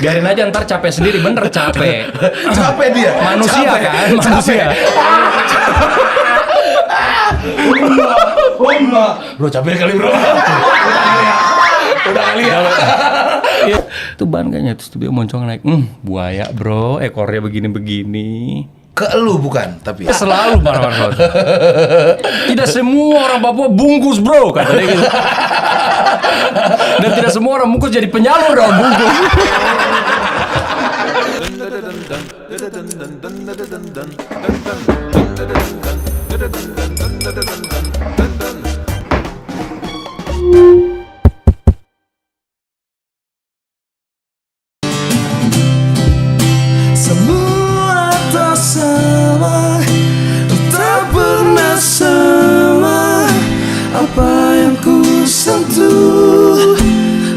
Biarin aja ntar capek sendiri, bener capek. Capek dia. Manusia capek. kan, manusia. Enggak. Bro capek kali bro. Udah kali ya. Iya. Itu ban kayaknya, terus dia moncong naik. Buaya bro, ekornya begini-begini. Ke lu bukan, tapi Selalu marah-marah. Tidak semua orang Papua bungkus bro, kata dia gitu. Dan tidak semua orang bungkus jadi penyalur daun bungkus. Semua tak sama, tak pernah sama. Apa yang ku sentuh,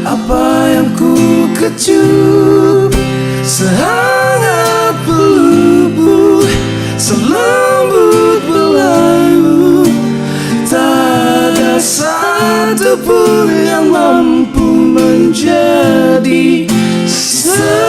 apa yang ku kecup, sehangat pelupuk, selembut belayu. Tak ada satu pun yang mampu menjadi sepertimu.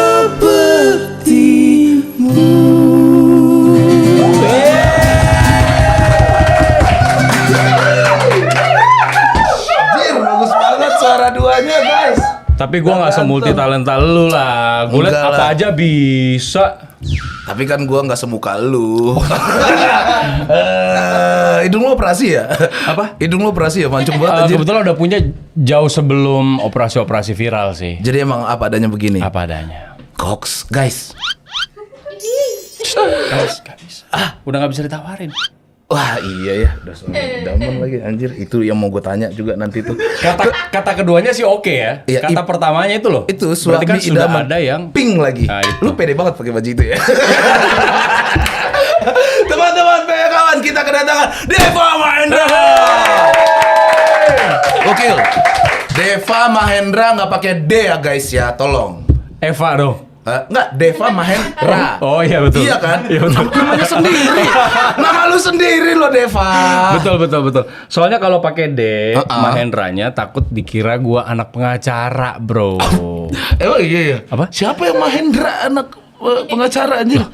Anjir, bagus banget suara duanya guys. Tapi gue nggak semulti talenta lu lah. Gue liat Enggak apa lah. aja bisa. Tapi kan gua nggak semuka lu. Hidung lu operasi ya? Apa? Hidung lu operasi ya? Mancung banget anjir. Kebetulan udah punya jauh sebelum operasi-operasi viral sih. Jadi emang apa adanya begini? Apa adanya. Cox, guys. Guys, gak bisa. Udah nggak bisa ditawarin. Wah iya ya, udah daman lagi anjir. Itu yang mau gue tanya juga nanti tuh. Kata keduanya sih oke ya. Iya, Kata pertamanya itu loh. Itu berarti suami kan sudah idaman. ada yang pink lagi. Nah, itu. Lu pede banget pakai baju itu ya. Teman-teman, kawan kita kedatangan Deva Mahendra. Gokil. Deva Mahendra nggak pakai D ya guys ya, tolong. Eva dong. Enggak, Deva Mahendra. Oh iya betul. Iya kan? Iya betul. Namanya sendiri. Nama lu sendiri loh Deva. Betul. Soalnya kalau pakai D, Uh-uh. Mahendranya takut dikira gua anak pengacara, bro. Emang iya. Apa? Siapa yang Mahendra anak pengacara anjir?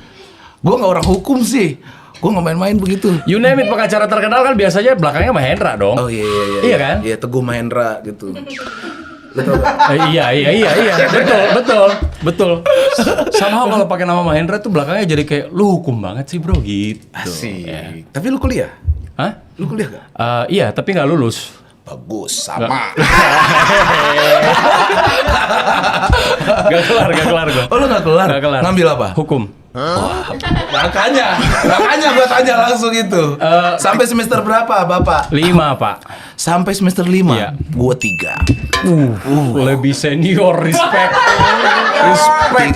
Gua nggak orang hukum sih. Gua nggak main-main begitu. You name it, pengacara terkenal kan biasanya belakangnya Mahendra dong. Oh iya. Iya kan? Iya, Teguh Mahendra gitu. Iya. Betul. Somehow kalau pakai nama Mahendra tuh belakangnya jadi kayak lu hukum banget sih, bro, gitu. Asik. Ya. Tapi lu kuliah? Hah? Lu kuliah gak? Iya, tapi nggak lulus. Bagus, sama. Gak kelar gua. Oh lu gak kelar? Nggak kelar. Ngambil apa? Hukum. Makanya gua tanya langsung itu. Sampai semester berapa Bapak? 5, Pak. Sampai semester 5? Iya. Gua 3. Lebih senior, respect,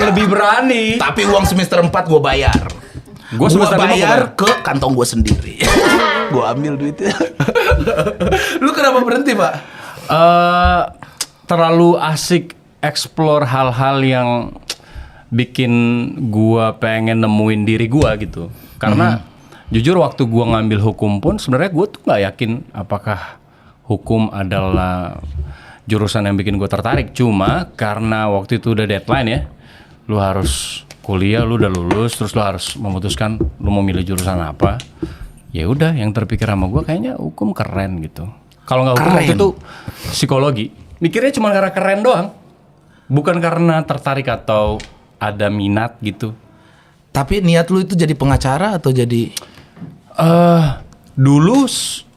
lebih berani. Tapi uang semester 4 gua bayar. Gua Gua semester 5 bayar ke kantong gua sendiri. Gua ambil duitnya. Lu kenapa berhenti, Pak? Terlalu asik explore hal-hal yang bikin gua pengen nemuin diri gua gitu. Karena jujur waktu gua ngambil hukum pun sebenarnya gua tuh nggak yakin apakah hukum adalah jurusan yang bikin gua tertarik. Cuma karena waktu itu udah deadline ya, lu harus kuliah, lu udah lulus, terus lu harus memutuskan lu mau milih jurusan apa. Ya udah, yang terpikir sama gua kayaknya hukum keren gitu. Kalau nggak hukum waktu Keren. itu psikologi. Mikirnya cuma karena keren doang. Bukan karena tertarik atau ada minat gitu. Tapi niat lu itu jadi pengacara atau jadi Dulu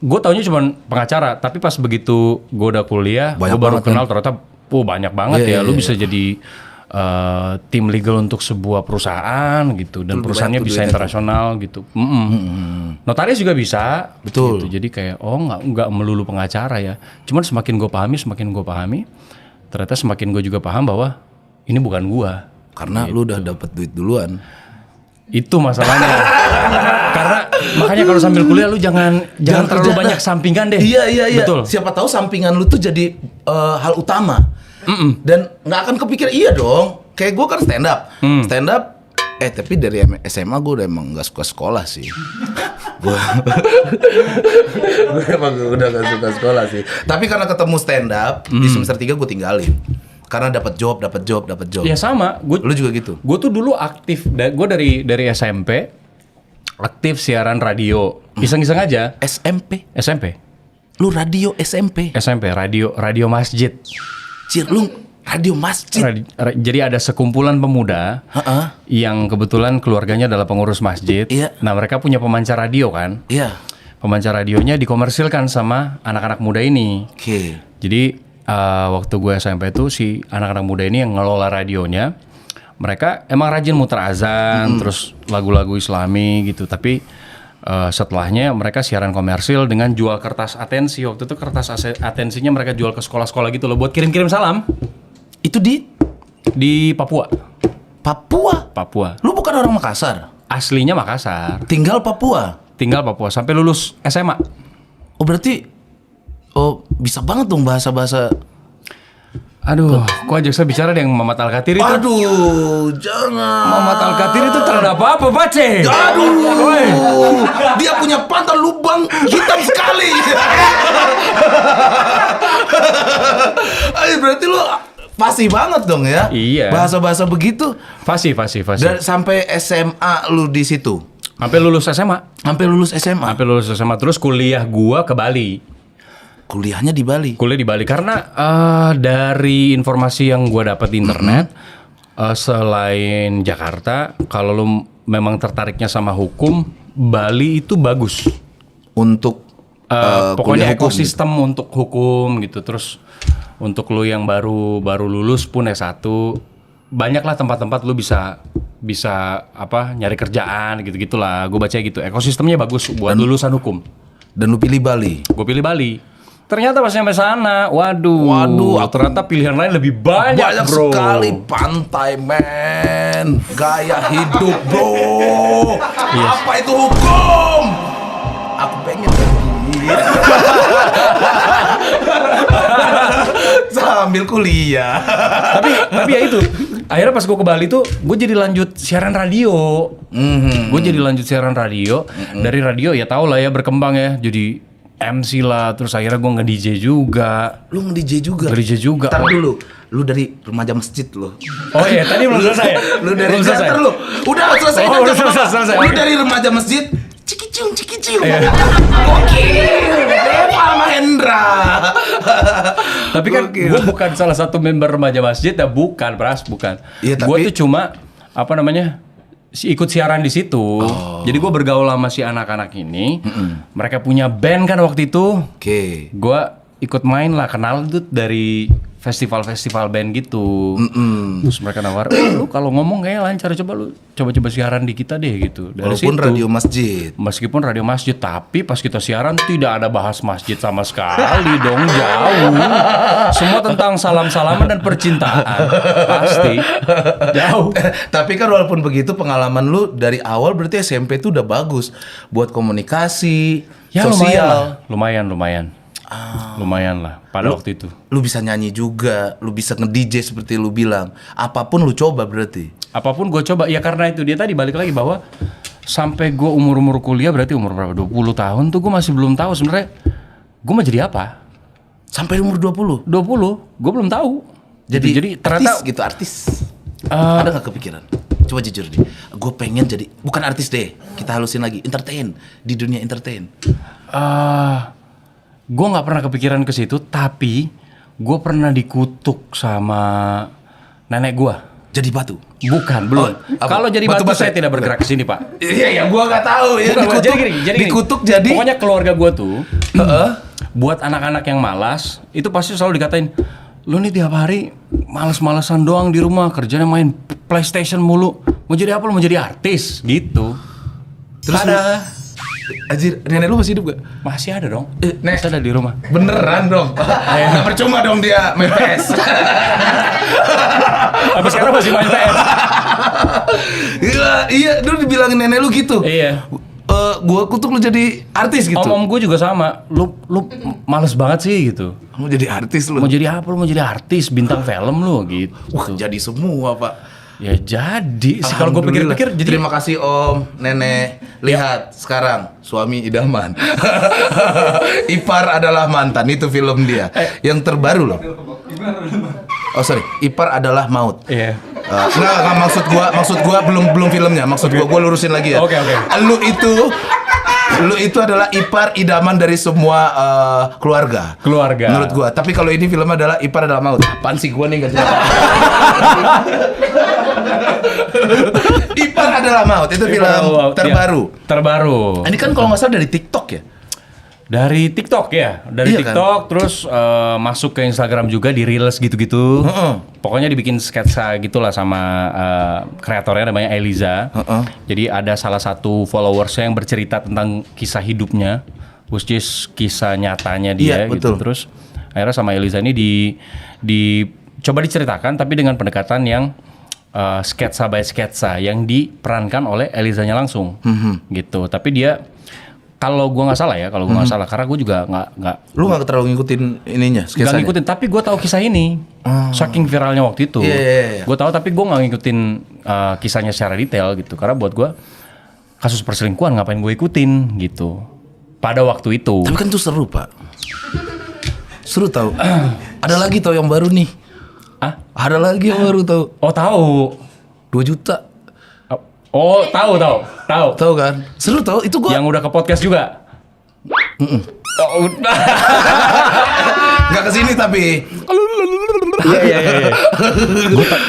gue taunya cuma pengacara, tapi pas begitu gue udah kuliah, Banyak gue baru banget kenal kan? ternyata banyak banget Iya, ya. iya, Lu iya. bisa jadi tim legal untuk sebuah perusahaan gitu, dan Lebih perusahaannya banyak tuh bisa duitnya internasional gitu. Notaris juga bisa. Betul. Gitu. Jadi kayak nggak melulu pengacara ya. Cuman semakin gue pahami, ternyata semakin gue juga paham bahwa ini bukan gue. karena lu udah dapat duit duluan. Itu masalahnya. Karena makanya kalau sambil kuliah lu jangan terlalu kerja banyak dah. sampingan deh. Iya. Betul. Siapa tahu sampingan lu tuh jadi hal utama. Dan nggak akan kepikir iya dong. Kayak gue kan stand up. Tapi dari SMA gue udah emang nggak suka sekolah sih. Gue emang udah nggak suka sekolah sih. Tapi karena ketemu stand up di semester 3 gue tinggalin. Karena dapat job. Ya sama, Lu juga gitu? gue tuh dulu aktif, gue dari SMP aktif siaran radio, iseng-iseng aja. SMP? Lu radio SMP? SMP radio masjid. Cir, lu radio masjid? Jadi ada sekumpulan pemuda yang kebetulan keluarganya adalah pengurus masjid. Iya. Nah mereka punya pemancar radio kan. Iya. Pemancar radionya dikomersilkan sama anak-anak muda ini. Oke. Jadi waktu gue SMP itu si anak-anak muda ini yang ngelola radionya, mereka emang rajin muter azan, terus lagu-lagu Islami gitu. Tapi setelahnya mereka siaran komersil dengan jual kertas atensi. Waktu itu kertas atensinya mereka jual ke sekolah-sekolah gitu loh buat kirim-kirim salam. Itu Di Papua. Papua? Lu bukan orang Makassar? Aslinya Makassar. Tinggal Papua Sampai lulus SMA. Oh berarti bisa banget dong bahasa-bahasa. Aduh, kok ajak saya bicara dengan Mamat Al-Kathir itu? Aduh, jangan. Mamat Al-Kathir itu terhadap apa, Pace? Aduh, dia punya pantat lubang hitam sekali. Berarti lu fasih banget dong ya? Iya. Bahasa-bahasa begitu. Fasih. Dan sampai SMA lu di situ. Sampai lulus SMA. Sampai lulus SMA. Terus kuliah gua ke Bali. Kuliahnya di Bali. Kuliah di Bali karena dari informasi yang gua dapat di internet, selain Jakarta, kalau lu memang tertariknya sama hukum, Bali itu bagus Untuk pokoknya kuliah hukum ekosistem untuk hukum gitu. Terus untuk lu yang baru lulus pun S1, banyaklah tempat-tempat lu bisa nyari kerjaan gitu-gitulah. Gue baca gitu. Ekosistemnya bagus buat lulusan hukum. Dan lu pilih Bali. Gue pilih Bali. Ternyata pas sampai sana, waduh, ternyata pilihan lain lebih banyak bro. Sekali pantai, men. Gaya hidup, bro. Yes. Apa itu hukum? Aku pengen pergi. Sambil kuliah. tapi ya itu. Akhirnya pas gue ke Bali tuh, gue jadi lanjut siaran radio. Dari radio ya tau lah ya berkembang ya. Jadi MC lah, terus akhirnya gue nge-DJ juga. Lu nge-DJ juga? Nge-DJ juga. Ntar dulu, lu dari remaja masjid lo. Oh iya, tadi belum selesai ya? Lu dari belum selesai. lu. Udah selesai Oh, aja. udah selesai. Lu Oke. dari remaja masjid, cikicung. Iya. Gokil. Dewa Mahendra. Tapi kan gue bukan salah satu member remaja masjid ya, bukan. Iya, tapi- Gue tuh cuma ikut siaran di situ. Jadi gue bergaul sama si anak-anak ini. Mereka punya band kan waktu itu. Oke. Gue ikut main lah, kenal tuh dari festival-festival band gitu. Terus mereka nawar, lu kalau ngomong kayak lancar, coba siaran di kita deh gitu. Dari Walaupun situ, radio masjid. meskipun radio masjid, tapi pas kita siaran tidak ada bahas masjid sama sekali dong, jauh. Semua tentang salam-salaman dan percintaan, pasti jauh. Tapi kan walaupun begitu pengalaman lu dari awal berarti SMP tuh udah bagus buat komunikasi, Ya sosial. lumayan lah pada waktu itu. Lu bisa nyanyi juga, lu bisa nge-DJ seperti lu bilang. Apapun lu coba berarti. Apapun gue coba, ya karena itu dia tadi balik lagi bahwa sampai gue umur kuliah berarti umur berapa? 20 tahun tuh gue masih belum tahu sebenarnya gue mau jadi apa. Sampai umur 20? 20, gue belum tahu. Jadi ternyata artis. Ada nggak kepikiran? Coba jujur deh. Gue pengen jadi, bukan artis deh. Kita halusin lagi, entertain. Di dunia entertain. gue nggak pernah kepikiran ke situ, tapi gue pernah dikutuk sama nenek gue. Jadi batu? Bukan, belum. apa? Kalau jadi batu Batu-batu saya tidak bergerak ke sini, Pak. Iya, gua nggak tahu ya. Bukan, jadi gini. Dikutuk jadi. Pokoknya keluarga gue tuh, buat anak-anak yang malas, itu pasti selalu dikatain, lu nih tiap hari malas-malasan doang di rumah, kerjanya main PlayStation mulu. Mau jadi apa? Lu mau jadi artis, gitu. Terus ada. Anjir, nenek lu masih hidup gak? Masih ada dong. Nek. Masih ada di rumah. Beneran dong. Nggak percuma dong dia main PS. Sampai sekarang masih main PS. Gila, iya, dulu dibilangin nenek lu gitu. Iya. Gua kutuk lu jadi artis gitu. Om gue juga sama. Lu males banget sih gitu. Mau jadi artis lu. Mau jadi apa? Lu mau jadi artis, bintang film lu gitu. Wah, jadi semua, Pak. Ya jadi sih kalau gue pikir-pikir jadi. Terima kasih Om, Nenek. Lihat sekarang suami idaman. Ipar adalah mantan, itu film dia. Yang terbaru loh. Oh sorry, ipar adalah maut. Iya. Enggak, maksud gua belum filmnya. Maksud gua lurusin lagi ya. Oke. Lu itu adalah ipar idaman dari semua keluarga. Menurut gua. Tapi kalau ini filmnya adalah ipar adalah maut. Apaan sih gua nih enggak jelas. Ipar adalah maut itu film terbaru. Ini kan kalau nggak salah dari TikTok ya. Dari TikTok ya, Iya TikTok terus masuk ke Instagram juga di Reels gitu-gitu. Pokoknya dibikin sketsa gitulah sama kreatornya namanya Eliza. Jadi ada salah satu followersnya yang bercerita tentang kisah hidupnya, which is kisah nyatanya dia Iya, gitu. betul. Terus akhirnya sama Eliza ini coba diceritakan tapi dengan pendekatan yang sketsa by sketsa yang diperankan oleh Elizanya langsung, gitu. Tapi dia kalau gue nggak salah ya, karena gue juga nggak. Lu nggak terlalu ngikutin ininya, Gak sketsanya? ngikutin, tapi gue tahu kisah ini. Saking viralnya waktu itu. Iya. Gue tahu, tapi gue nggak ngikutin kisahnya secara detail gitu. Karena buat gue kasus perselingkuhan ngapain gue ikutin gitu. Pada waktu itu. Tapi kan tuh seru pak. Seru tau. Ada lagi tau yang baru nih. Ada lagi yang baru tau. Oh tahu. 2 juta. Oh tahu. Tahu kan? Seru tau. Itu gua. Yang udah ke podcast juga. Oh, udah. Nggak kesini tapi. Iya.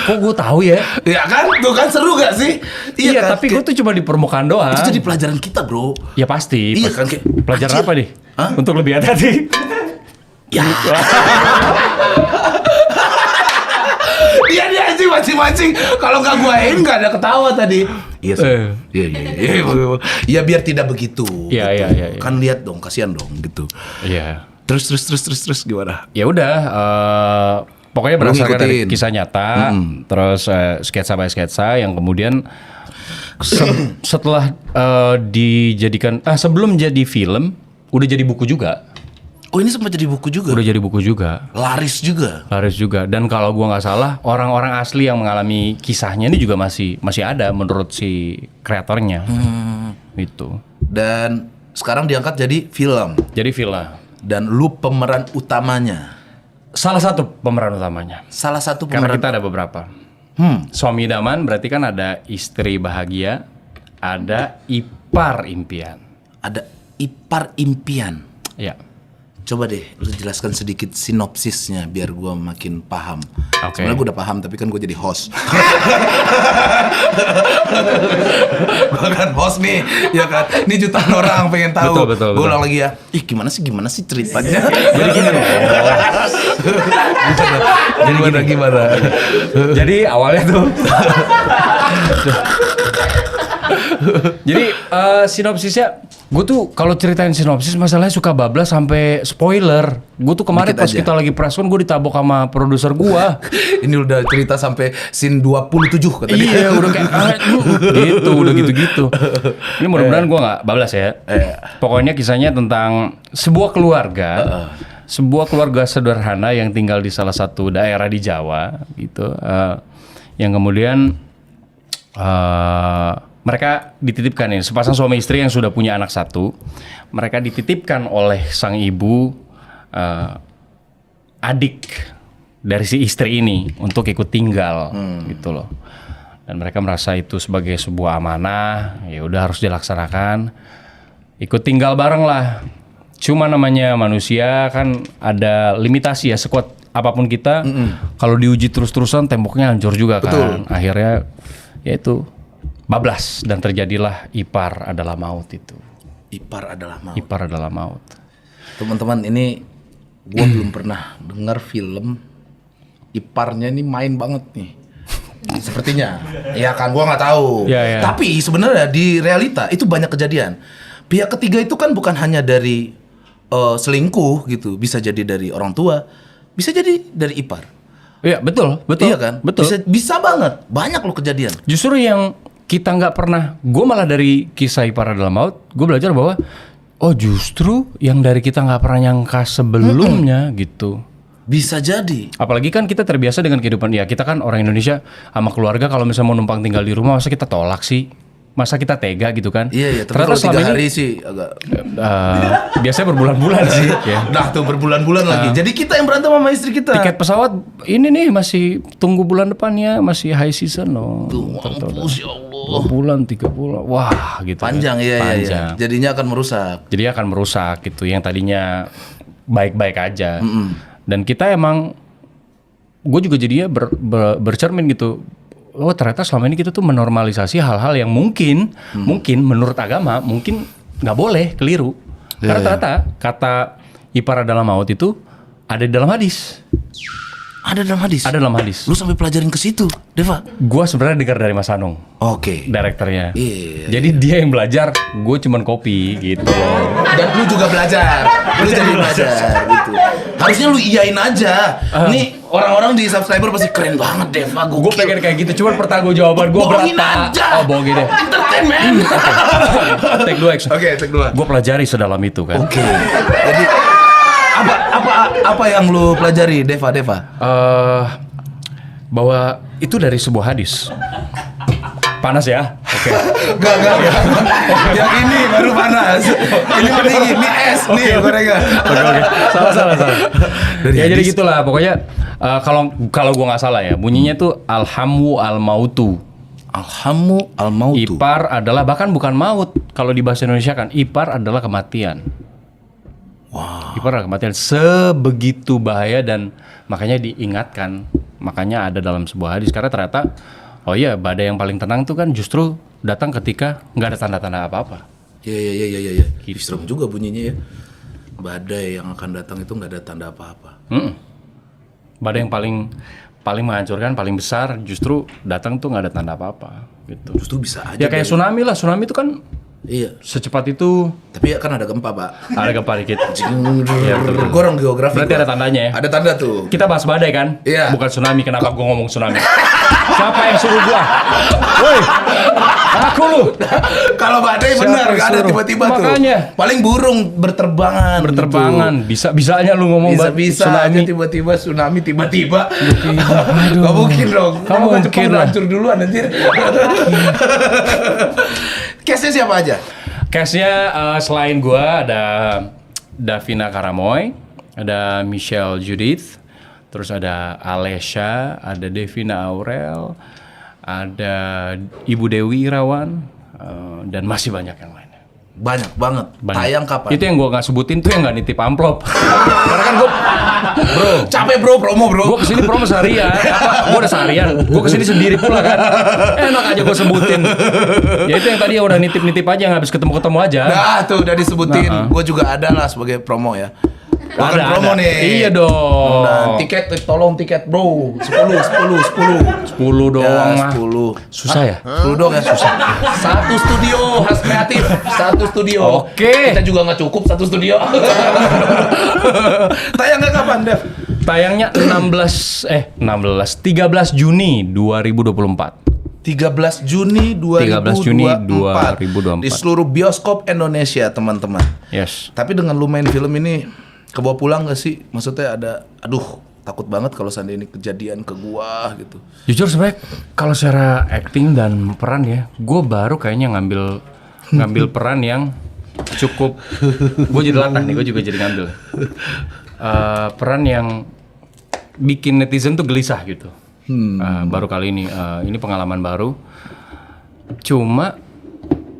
Kok gue tahu ya? Ya kan? Tuh kan seru gak sih? Iya, kan? tapi gue tuh cuma di permukaan doang. Itu jadi pelajaran kita bro. Ya pasti. Iya kan? Kayak, Pelajaran anjir. apa nih? Hah? Untuk lebih hati-hati. Ya. Dia anjing mancing-mancing. Kalau nggak guain nggak ada ketawa tadi. Iya sih. Iya. Ya biar tidak begitu. Iya, gitu. iya. Kan lihat dong, kasihan dong gitu. Iya. Terus gimana? Ya udah, pokoknya Lu berdasarkan dari ngikutin. kisah nyata, terus sketsa by sketsa yang kemudian setelah dijadikan, sebelum jadi film, udah jadi buku juga. Oh ini sempat jadi buku juga. Udah jadi buku juga. Laris juga. Dan kalau gua nggak salah, orang-orang asli yang mengalami kisahnya ini juga masih ada menurut si kreatornya. Gitu. Dan sekarang diangkat jadi film. Jadi film. Dan lu pemeran utamanya. Salah satu pemeran utamanya. Salah satu Karena pemeran. kita ada beberapa. Suami idaman berarti kan ada istri bahagia, ada ipar impian. Ada ipar impian. Ya. Coba deh, lu jelaskan sedikit sinopsisnya biar gua makin paham. Oke. Sebenarnya gue udah paham, tapi kan gue jadi host. Gue kan host nih, ya kan. Ini jutaan orang pengen tahu. Betul. Gue ulang lagi ya. Ih, gimana sih ceritanya? Jadi gini loh. Gimana? Jadi awalnya tuh. Jadi sinopsisnya, gue tuh kalau ceritain sinopsis masalahnya suka bablas sampai spoiler. Gue tuh kemarin Dikit pas aja. kita lagi press con, gue ditabok sama produser gue. Ini udah cerita sampai scene 27 katanya. Iya, udah kayak gitu, udah gitu-gitu. Ini mudah-mudahan gue nggak bablas ya. Pokoknya kisahnya tentang sebuah keluarga. Sebuah keluarga sederhana yang tinggal di salah satu daerah di Jawa gitu. Yang kemudian mereka dititipkan ini sepasang suami istri yang sudah punya anak satu. Mereka dititipkan oleh sang ibu adik dari si istri ini untuk ikut tinggal gitu loh. Dan mereka merasa itu sebagai sebuah amanah, ya udah harus dilaksanakan. Ikut tinggal bareng lah. Cuma namanya manusia kan ada limitasi ya, sekuat apapun kita kalau diuji terus-terusan temboknya hancur juga kan. Betul. Akhirnya yaitu bablas dan terjadilah ipar adalah maut itu. Ipar adalah maut. Ipar adalah maut. Teman-teman, ini gue belum pernah dengar film iparnya ini main banget nih. Sepertinya. Ya kan, gue nggak tahu. Ya. Tapi sebenarnya di realita itu banyak kejadian. Pihak ketiga itu kan bukan hanya dari selingkuh gitu, bisa jadi dari orang tua, bisa jadi dari ipar. Iya betul. Iya kan? Betul. Bisa banget. Banyak loh kejadian. Justru yang kita nggak pernah, gue malah dari kisah ipar adalah maut, gue belajar bahwa oh justru yang dari kita nggak pernah nyangka sebelumnya gitu. Bisa jadi. Apalagi kan kita terbiasa dengan kehidupan, ya kita kan orang Indonesia sama keluarga kalau misalnya mau numpang tinggal di rumah masa kita tolak sih. masa kita tega gitu kan? Iya, tapi Ternyata kalau 3 hari sih agak biasanya berbulan-bulan sih. Ya. Nah tuh berbulan-bulan lagi. Jadi kita yang berantem sama istri kita. Tiket pesawat ini nih masih tunggu bulan depannya, masih high season loh. Tuh, mampus ya Allah. 2 bulan, 3 bulan, wah gitu. Panjang kan. iya. Panjang. Jadinya akan merusak. Jadi akan merusak gitu. Yang tadinya baik-baik aja. Dan kita emang, gue juga jadinya bercermin gitu. Oh ternyata selama ini kita tuh menormalisasi hal-hal yang mungkin menurut agama mungkin nggak boleh, keliru. Karena ternyata kata ipar adalah maut itu ada di dalam hadis. Ada dalam hadis. Ada dalam hadis. Lu sampai pelajarin ke situ, Deva? Gua sebenarnya dengar dari Mas Anung, Oke. direkturnya. Iya. Jadi dia yang belajar, gue cuman copy gitu loh. Dan lu juga belajar. Lu jadi belajar gitu. Harusnya lu iyain aja. Nih orang-orang di subscriber pasti keren banget Deva. Gue pengen kayak gitu, cuman pertanggungjawaban gue bohongin berapa? aja. Oh bohongin deh. Entertainment. Take 2 action. Oke, take 2. Gue pelajari sedalam itu kan. Oke. Jadi apa yang lu pelajari, Deva? Bahwa itu dari sebuah hadis. Panas ya? Oke. Enggak. Yang ini baru panas. Ini mending ini es nih gorengan. Oke. Salah. Dari Ya jadi hadis. gitulah pokoknya kalau gue nggak salah ya bunyinya tuh alhamu al mautu. Alhamu al-mautu. Ipar adalah bahkan bukan maut kalau di bahasa Indonesia kan ipar adalah kematian. Wow. Ipar adalah kematian sebegitu bahaya dan makanya diingatkan, makanya ada dalam sebuah hadis karena ternyata oh iya badai yang paling tenang tuh kan justru datang ketika nggak ada tanda-tanda apa-apa. Iya. Gitu. Serem juga bunyinya ya. Badai yang akan datang itu nggak ada tanda apa-apa. Badai yang paling menghancurkan, paling besar justru datang tuh nggak ada tanda apa-apa gitu. Justru bisa aja. Ya kayak tsunami lah, tsunami itu kan Iya. secepat itu Tapi ya kan ada gempa, Pak. ada gempa dikit. Iya, betul. Gue orang geografi. Berarti gua. ada tandanya ya? Ada tanda tuh. Kita bahas badai kan? Iya. Bukan tsunami, kenapa gue ngomong tsunami? Siapa yang suruh gua? Woi, aku lu. Kalau badai Siapa benar yang nggak ada suruh? tiba-tiba tuh. Makanya. Paling burung berterbangan. Bisa-bisanya lu ngomong Bisa-bisa aja tsunami. tiba-tiba tsunami tiba-tiba. Gak mungkin dong. Gak Kamu kan mungkin Jepang lah. udah hancur duluan anjir. Case-nya siapa aja? Case-nya selain gua ada Davina Karamoy, ada Michelle Judith, terus ada Alesha, ada Devina Aurel, ada Ibu Dewi Irawan, dan masih banyak yang lainnya. Banyak banget. Banyak. Tayang kapan? Itu yang gua nggak sebutin tuh yang nggak nitip amplop. Karena kan Capek bro, promo bro. gua kesini promo seharian. Gua udah seharian. Gua kesini sendiri pula kan. Enak aja gua sebutin. Ya itu yang tadi udah nitip-nitip aja, nggak habis ketemu-ketemu aja. Nah tuh udah disebutin. Nah, Gue juga ada lah sebagai promo ya. Makan Ada, promo ada. nih. Iya dong. Dan tiket, tolong tiket bro. 10. 10 doang Ya, mah. 10. Susah ya? 10 doang ya susah. Satu studio khas kreatif, satu studio. Oke. Kita juga nggak cukup satu studio. Tayangnya kapan, Dev? Tayangnya 13 Juni 2024. 13 Juni 2024. 13 Juni 2024. Di seluruh bioskop Indonesia, teman-teman. Yes. Tapi dengan lu main film ini kebawa pulang gak sih? Maksudnya ada, aduh takut banget kalau seandainya ini kejadian ke gua gitu. Jujur sebenarnya kalau secara acting dan peran ya, gue baru kayaknya ngambil peran yang cukup. Gue jadi latah nih, gue juga jadi ngambil. Peran yang bikin netizen tuh gelisah gitu. Baru kali ini pengalaman baru. Cuma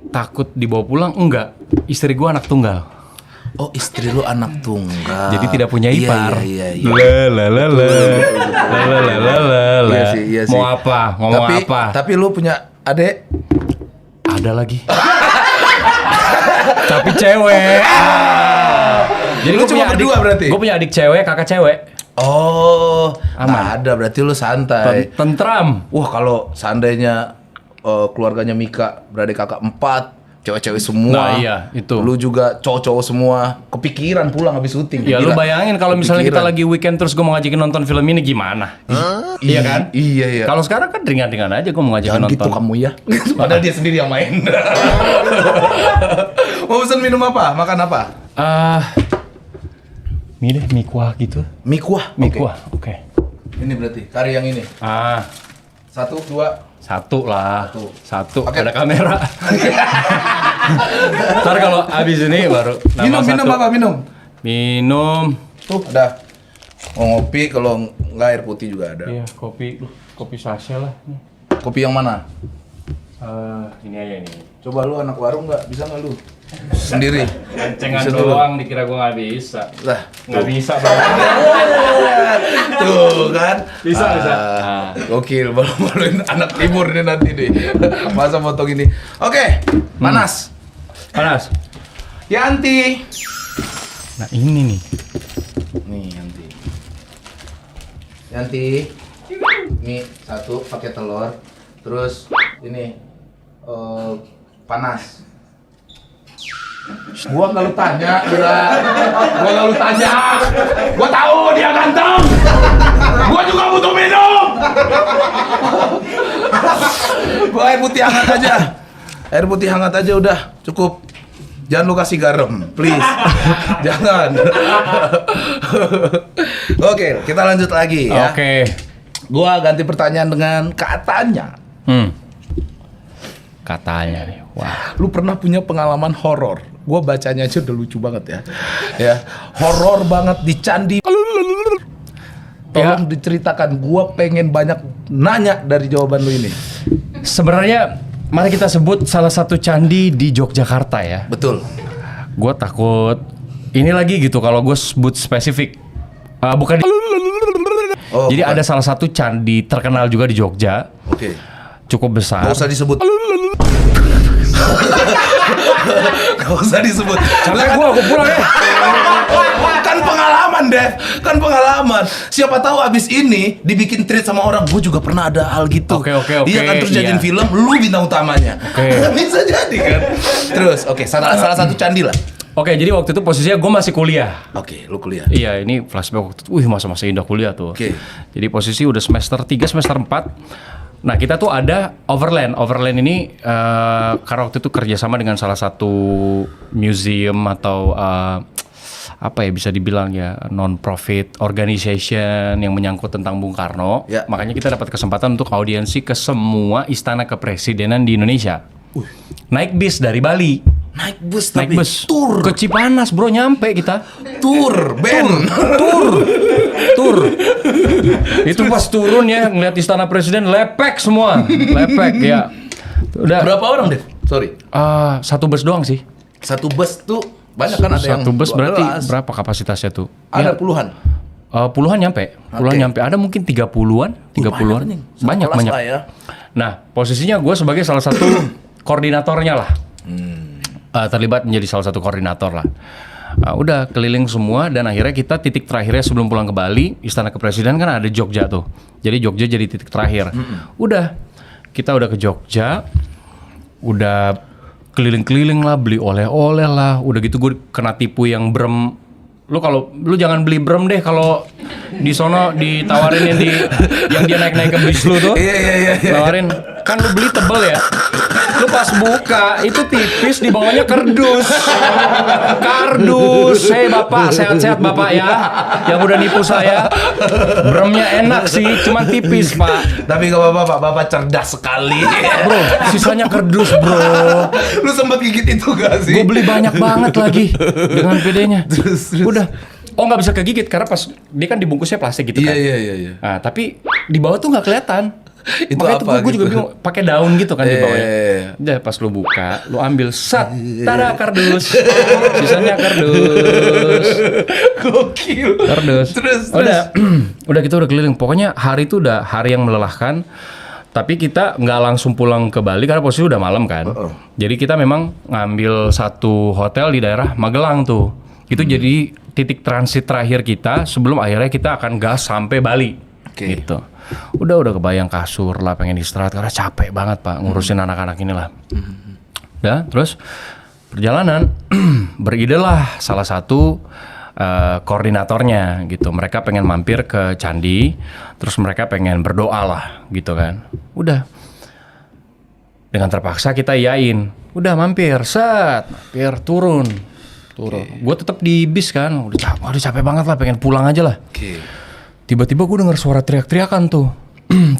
takut dibawa pulang enggak. Istri gue anak tunggal. Oh istri lu anak tunggal. Jadi tidak punya ipar. Iya. Iya sih, iya sih. Mau apa? Ngomong apa? Tapi lu punya adek? Ada lagi. Tapi cewek. Jadi Lu gua cuma punya berdua berarti? Gue punya adik cewek, kakak cewek. Oh, Aman. ada berarti lu santai. Tentram. Wah kalau seandainya keluarganya Mika beradik kakak 4, cewek-cewek semua. Nah, iya, itu. Lu juga cowok-cowok semua. Kepikiran pulang habis syuting. Ya lu Gila. bayangin kalau misalnya kita Kepikiran. lagi weekend terus gue mau ngajakin nonton film ini gimana? Iya kan? Iya. Kalau sekarang kan ringan-ringan aja gue mau ngajakin Jangan nonton. gitu kamu ya. Padahal dia sendiri yang main. Mau pesen minum apa? Makan apa? Mie deh, mie kuah gitu. Mie kuah. Mie Oke. kuah, oke. Ini berarti kari yang ini. 1, 1, 2. Satu lah. Satu. Oke. Ada kamera. Ntar kalau abis ini baru nama Minum satu. apa? Minum. Tuh ada. Mau ngopi, kalau nggak air putih juga ada. Iya, kopi sachet lah. Kopi yang mana? Ini aja ini. Coba lu anak warung nggak? Bisa nggak lu? Sendiri. Cengan Bisa dulu. doang dikira gua nggak bisa. Lah, Nggak bisa Bang. tuh kan. Bisa. Gokil, malu-maluin anak timur nih nanti nih. Masa foto gini. Oke, panas. Panas. Yanti. Nah ini nih. Nih Yanti. Yanti. Mie satu pakai telur. Terus ini panas. Gua nggak lu tanya, gua nggak lu tanya. Gua tahu dia ganteng. Gua juga butuh minum. Gua air putih hangat aja. Air putih hangat aja udah cukup. Jangan lu kasih garam, please. Jangan. Oke, kita lanjut lagi ya. Oke. Gua ganti pertanyaan dengan katanya. Katanya nih. Wah. Lu pernah punya pengalaman horor? Gua bacanya aja udah lucu banget ya. Ya, horor banget di candi. Tolong diceritakan. Gua pengen banyak nanya dari jawaban lu ini. Sebenarnya mari kita sebut salah satu candi di Yogyakarta ya. Betul. Gue takut ini lagi gitu kalau gue sebut spesifik. Bukan. Oh, Jadi bukan. ada salah satu candi terkenal juga di Jogja. Oke. Cukup besar. Gak usah disebut. Gak usah disebut. Sampai gue pulang ya. Kan pengalaman, Dev. Kan pengalaman. Siapa tahu abis ini dibikin treat sama orang. Gue juga pernah ada hal gitu. Oke. Iya kan, terus jadiin Iya. film, lu bintang utamanya. Oke. Bisa jadi kan. Terus, oke, salah satu candi lah. Oke, jadi waktu itu posisinya gue masih kuliah. Oke, lu kuliah. Iya, ini flashback waktu itu. Masa-masa indah kuliah tuh. Oke. Jadi posisi udah semester 3, semester 4. Nah, kita tuh ada Overland. Overland ini karena waktu itu kerjasama dengan salah satu museum atau apa ya bisa dibilang ya non-profit organization yang menyangkut tentang Bung Karno. Ya. Makanya kita dapat kesempatan untuk audiensi ke semua istana kepresidenan di Indonesia. Naik bis dari Bali. Naik bus Naik tapi bus. tur. Ke Cipanas, bro, nyampe kita. Tur, band. Tur. Itu pas turun ya ngeliat istana presiden lepek semua. Lepek ya. Udah. Berapa orang, Dev? Sorry. Satu bus doang sih. Satu bus tuh banyak kan, ada yang Satu bus berarti 12. berapa kapasitasnya tuh? Ada Ya, puluhan. puluhan nyampe. Puluhan Oke. nyampe. Ada mungkin 30-an, 30-an. banyak nih. Satu Banyak. kelas lah ya. Nah, posisinya gue sebagai salah satu koordinatornya lah. Terlibat menjadi salah satu koordinator lah. Udah keliling semua dan akhirnya kita titik terakhirnya sebelum pulang ke Bali, istana kepresiden kan ada Jogja tuh. Jadi Jogja jadi titik terakhir. Udah kita udah ke Jogja, udah keliling-keliling lah, beli oleh-oleh lah. Udah gitu gue kena tipu yang brem. Lu jangan beli brem deh kalau di sono ditawarin yang dia naik-naik ke bis lu tuh. Iya. Tawarin, kan lu beli tebel ya. Lu pas buka itu tipis, di bawahnya kardus. Kardus. Hei Bapak, sehat-sehat Bapak ya. Yang udah nipu saya. Bremnya enak sih, cuman tipis Pak. Tapi gak apa-apa, Pak. Bapak cerdas sekali. Bro, sisanya kardus bro. Lu sempat gigit itu gak sih? Gue beli banyak banget lagi dengan PD-nya. Terus. Udah. Oh nggak bisa kegigit karena pas dia kan dibungkusnya plastik gitu kan. Iya. Nah tapi di bawah tuh nggak kelihatan. Itu Makanya apa gue juga gitu? bingung pakai daun gitu kan di bawahnya. Iya. Udah pas lu buka, lu ambil sat, tada kardus. Sisanya kardus. Gokil. Kardus. Terus. Udah kita udah keliling. Pokoknya hari itu udah hari yang melelahkan. Tapi kita nggak langsung pulang ke Bali karena posisi udah malam kan. Jadi kita memang ngambil satu hotel di daerah Magelang tuh. Itu jadi titik transit terakhir kita sebelum akhirnya kita akan gas sampai Bali. Oke. Gitu. Udah kebayang kasur lah, pengen istirahat karena capek banget Pak ngurusin anak-anak inilah. Udah, terus perjalanan beridelah salah satu koordinatornya gitu. Mereka pengen mampir ke candi, terus mereka pengen berdoa lah gitu kan. Udah. Dengan terpaksa kita iyain. Udah mampir, turun. Gue tetap di bis kan, udah capek banget lah, pengen pulang aja lah. Oke. Tiba-tiba gue denger suara teriak-teriakan tuh.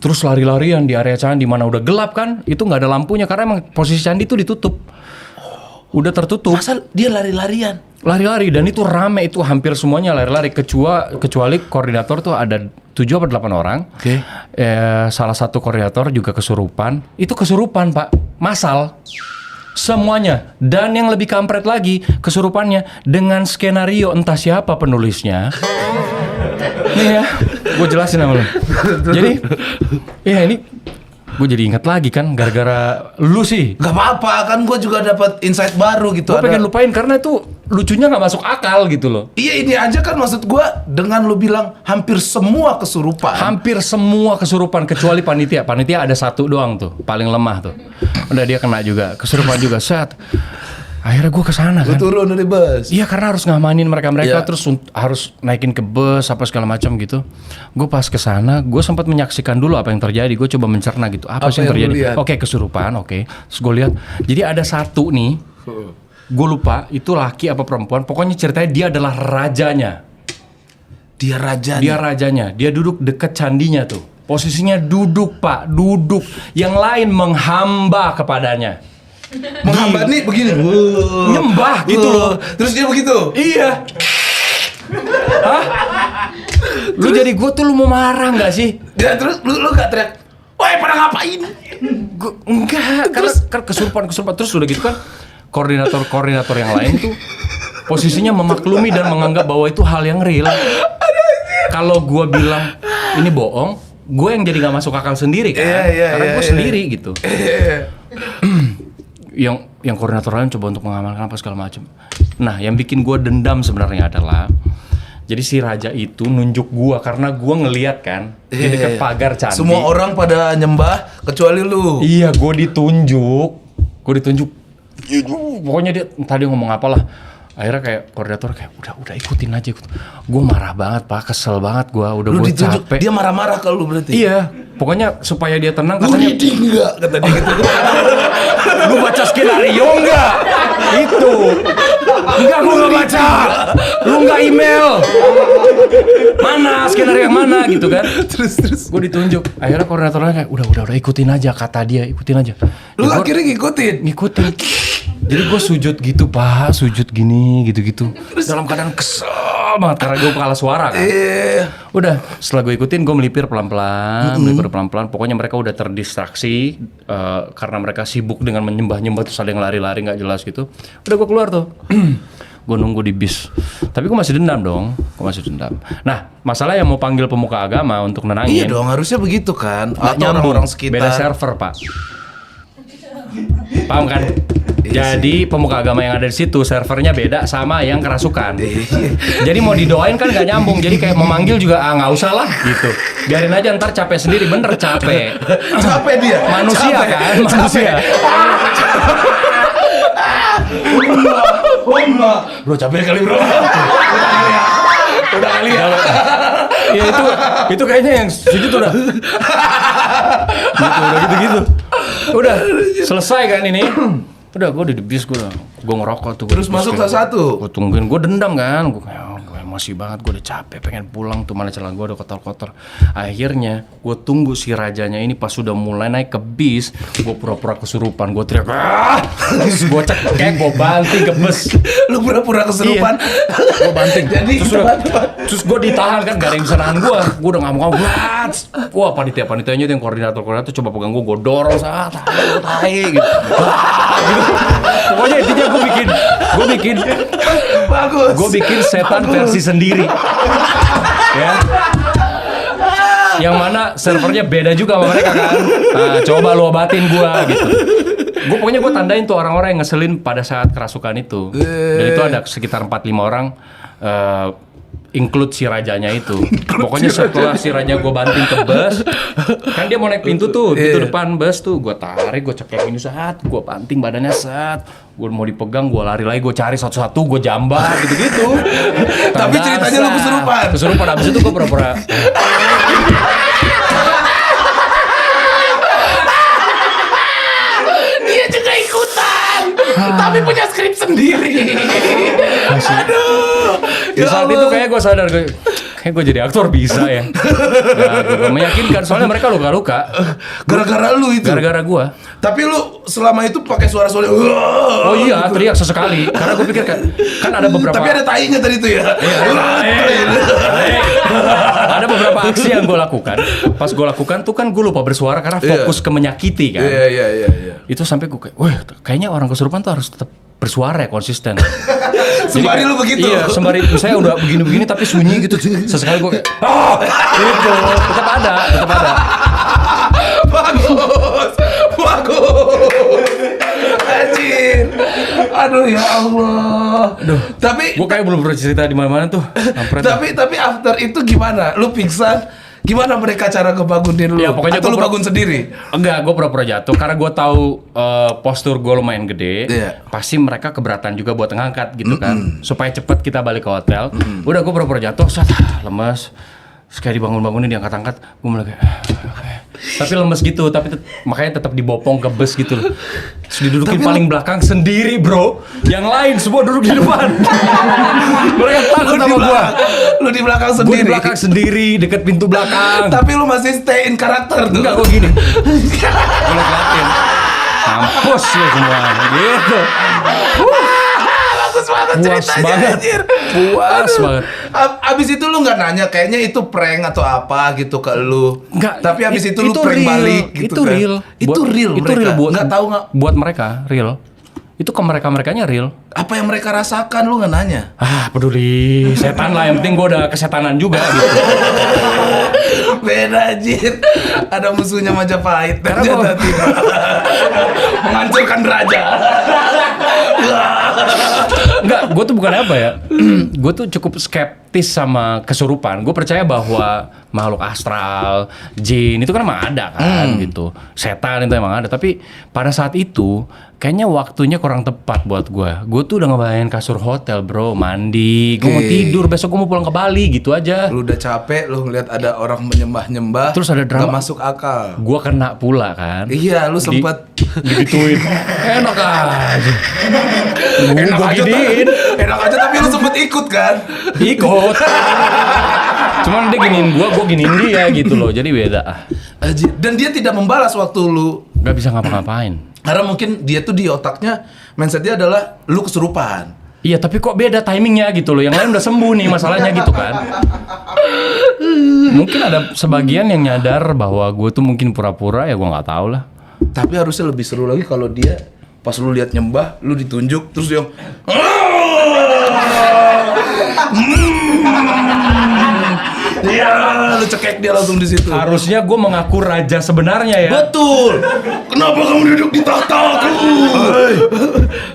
Terus lari-larian di area candi mana udah gelap kan, itu nggak ada lampunya karena emang posisi candi itu ditutup, udah tertutup. Masa dia lari-larian? Lari-lari dan itu rame, itu hampir semuanya lari-lari kecuali koordinator tuh ada 7 atau 8 orang. Oke. Salah satu koordinator juga kesurupan. Itu kesurupan Pak, massal. Semuanya. Dan yang lebih kampret lagi kesurupannya dengan skenario entah siapa penulisnya. Nih ya, gue jelasin sama lu. Jadi, ya ini gue jadi ingat lagi kan gara-gara lu sih. Gak apa-apa, kan gue juga dapat insight baru gitu. Gue pengen lupain karena itu lucunya nggak masuk akal gitu loh. Iya, ini aja kan maksud gue dengan lu bilang hampir semua kesurupan. Hampir semua kesurupan kecuali panitia. Panitia ada satu doang tuh, paling lemah tuh. Udah dia kena juga, kesurupan juga. Set. Akhirnya gue kesana Lu kan. turun dari bus. Iya karena harus ngamanin mereka Iya. terus harus naikin ke bus apa segala macam gitu. Gue pas kesana, gue sempat menyaksikan dulu apa yang terjadi. Gue coba mencerna gitu. Apa sih yang yang lu terjadi? lihat? Oke kesurupan, oke. Terus gue lihat. Jadi ada satu nih. Gue lupa itu laki apa perempuan. Pokoknya ceritanya dia adalah rajanya. Dia raja. Dia rajanya. Dia duduk deket candinya tuh. Posisinya duduk Pak, duduk. Yang lain menghamba kepadanya. Menghamba nih begini. Nyembah gitu loh. Terus dia begitu. Iya. Hah? Lu jadi gue tuh lu mau marah nggak sih? Ya terus lu gak teriak. Woi pada ngapain? Gua, enggak, karena kesurupan terus udah gitu kan. Koordinator yang lain tuh posisinya memaklumi dan menganggap bahwa itu hal yang real. Kalau gue bilang ini bohong, gue yang jadi nggak masuk akal sendiri kan. Karena gue sendiri gitu. Yang koordinator lain coba untuk mengamalkan apa segala macam. Nah, yang bikin gue dendam sebenarnya adalah jadi si raja itu nunjuk gue karena gue ngeliat kan di dekat pagar candi. Semua orang pada nyembah kecuali lu. Iya, gue ditunjuk. Pokoknya dia tadi ngomong apalah. Akhirnya kayak koordinator kayak udah ikutin aja. Gue marah banget Pak, kesel banget gue. Udah Lu gue ditunjuk, capek. dia marah-marah kalau lu berarti. Iya, pokoknya supaya dia tenang Lu katanya. reading enggak kata dia gitu. Lu baca skenario enggak? Itu. Enggak, gua enggak baca. Lu enggak email. Mana skenario yang mana gitu kan? Terus. Gue ditunjuk. Akhirnya koordinatornya kayak udah ikutin aja kata dia, ikutin aja. Lu Ya, gua akhirnya ngikutin. ngikutin. Jadi gue sujud gitu Pak, sujud gini gitu-gitu. Dalam keadaan kesel banget karena gue kalah suara kan. Udah, setelah gue ikutin gue melipir pelan-pelan. Pokoknya mereka udah terdistraksi karena mereka sibuk dengan menyembah-nyembah terus ada yang lari-lari nggak jelas gitu. Udah gue keluar tuh. Gue nunggu di bis. Tapi gue masih dendam dong. Nah, masalah yang mau panggil pemuka agama untuk nenangin. Iya dong, harusnya begitu kan. Nggak Atau nyambung. orang-orang sekitar. Beda server Pak. Paham kan? Jadi pemuka agama yang ada di situ servernya beda sama yang kerasukan. Jadi mau didoain kan nggak nyambung. Jadi kayak memanggil juga nggak usah lah gitu. Biarin aja ntar capek sendiri, bener capek. Capek dia. Manusia Capek. kan, manusia. Bro capek kali bro. Udah kali ya. Ya itu kayaknya yang sujud udah. Gitu. Udah selesai kan ini. Udah gue di bis gue ngerokok tuh. Terus masuk satu-satu. Gue tungguin, gue dendam kan. Gue emosi banget, gue udah capek, pengen pulang tuh, mana celana gue udah kotor-kotor. Akhirnya gue tunggu si rajanya ini pas sudah mulai naik ke bis, gue pura-pura kesurupan, gue teriak, terus gue cekek, gue banting ke bus. Lu pura-pura kesurupan. Gue banting. Jadi Terus gue ditahan kan, gak ada yang bisa nahan gue. Gue udah ngamuk-ngamuk. Wah panitianya itu yang koordinator coba pegang gue dorong saat tai gitu. Pokoknya intinya gue bikin bagus. gue bikin setan versi sendiri. Ya. Yang mana servernya beda juga sama mereka kan. Nah, coba lu obatin gue gitu. Pokoknya gue tandain tuh orang-orang yang ngeselin pada saat kerasukan itu. Dan itu ada sekitar 4-5 orang include si rajanya itu. Pokoknya setelah si raja gue banting ke bus, kan dia mau naik pintu tuh, pintu depan bus tuh, gue tarik, gue cekek ini saat, gue banting badannya saat, gue mau dipegang, gue lari lagi, gue cari satu-satu, gue jambak gitu-gitu. Tapi ceritanya lu kesurupan. Kesurupan, abis itu gue pura-pura. Dia juga ikutan. Tapi punya skrip sendiri. Aduh. Di saat itu kayak gue sadar, kayak gue jadi aktor bisa ya. Gue meyakinkan soalnya mereka luka-luka. Gara-gara lu itu. Gara-gara gue. Tapi lu selama itu pakai suara-suara. Oh iya, teriak sesekali. Karena gue pikir kan ada beberapa. Tapi ada tainya tadi tuh ya. Ada beberapa aksi yang gue lakukan. Pas gue lakukan tuh kan gue lupa bersuara karena fokus ke menyakiti kan. Iya. Itu sampai gue kayak, wah kayaknya orang kesurupan tuh harus tetap bersuara ya, konsisten. Sembari lu begitu. Iya, sembari saya udah begini-begini tapi sunyi gitu. Sesekali gue kayak, gitu. Tetap ada. Bagus. Anjir. Aduh ya Allah. Tapi Gue kayak belum pernah cerita di mana-mana tuh. tapi after itu gimana? Lu pingsan? Gimana mereka cara ngebangunin lu? Ya, pokoknya atau lu gua bangun sendiri? Enggak, gue pura-pura jatuh karena gue tahu postur gue lumayan gede. Iya. Pasti mereka keberatan juga buat ngangkat gitu kan. Supaya cepet kita balik ke hotel. Udah gue pura-pura jatuh, lemes. Terus kayak dibangun-bangunin, diangkat-angkat. Gue mulai kayak, tapi lemes gitu. Tapi makanya tetap dibopong ke bus gitu loh. Terus didudukin Tapi paling belakang sendiri bro. Yang lain semua duduk di depan. Mereka takut sama gue. Lu di belakang Gue sendiri. di belakang sendiri, deket pintu belakang. Tapi lu masih stay in karakter tuh. Enggak, gue gini. Gue liatin. Mampus lu semua. Gitu. Bagus banget Puas ceritanya banget. anjir. Puas banget. Abis itu lu nggak nanya kayaknya itu prank atau apa gitu ke lu. Enggak. Tapi abis itu lu prank real. balik gitu Itu kan. real. Itu real Itu mereka. real buat Nggak tahu nggak buat mereka real. Itu ke mereka-merekanya real. apa yang mereka rasakan, lu nggak nanya. Ah, peduli setan lah, yang penting gue udah kesetanan juga gitu. Beda anjir. Ada musuhnya Majapahit. Karena Ternyata tidak. Menghancurkan raja. Enggak, gue tuh bukan apa ya. Gue tuh cukup skeptis sama kesurupan. Gue percaya bahwa makhluk astral, jin itu kan emang ada kan gitu. Setan itu emang ada. Tapi pada saat itu kayaknya waktunya kurang tepat buat gue. Gue tuh udah ngebayangin kasur hotel bro, mandi. Gue mau tidur, besok gue mau pulang ke Bali gitu aja. Lu udah capek, lu ngeliat ada orang menyembah-nyembah. Terus ada drama. Nggak masuk akal. Gue kena pula kan. Iya, lu sempet Digituin. Enak aja. Gue giniin. Enak aja tapi lu sempet ikut kan? Ikut. Cuman dia giniin gue giniin dia gitu loh. Jadi beda. Dan dia tidak membalas waktu lu. Gak bisa ngapa-ngapain. Karena mungkin dia tuh di otaknya mindsetnya adalah lu kesurupan. Iya, tapi kok beda timingnya gitu loh. Yang lain udah sembuh nih masalahnya gitu kan. Mungkin ada sebagian yang nyadar bahwa gue tuh mungkin pura-pura, ya gue nggak tahu lah. Tapi harusnya lebih seru lagi kalau dia pas lu lihat nyembah, lu ditunjuk terus yang ya, lu cekek dia langsung di situ. Harusnya gue mengaku raja sebenarnya ya. Betul. Kenapa kamu duduk di tahtaku?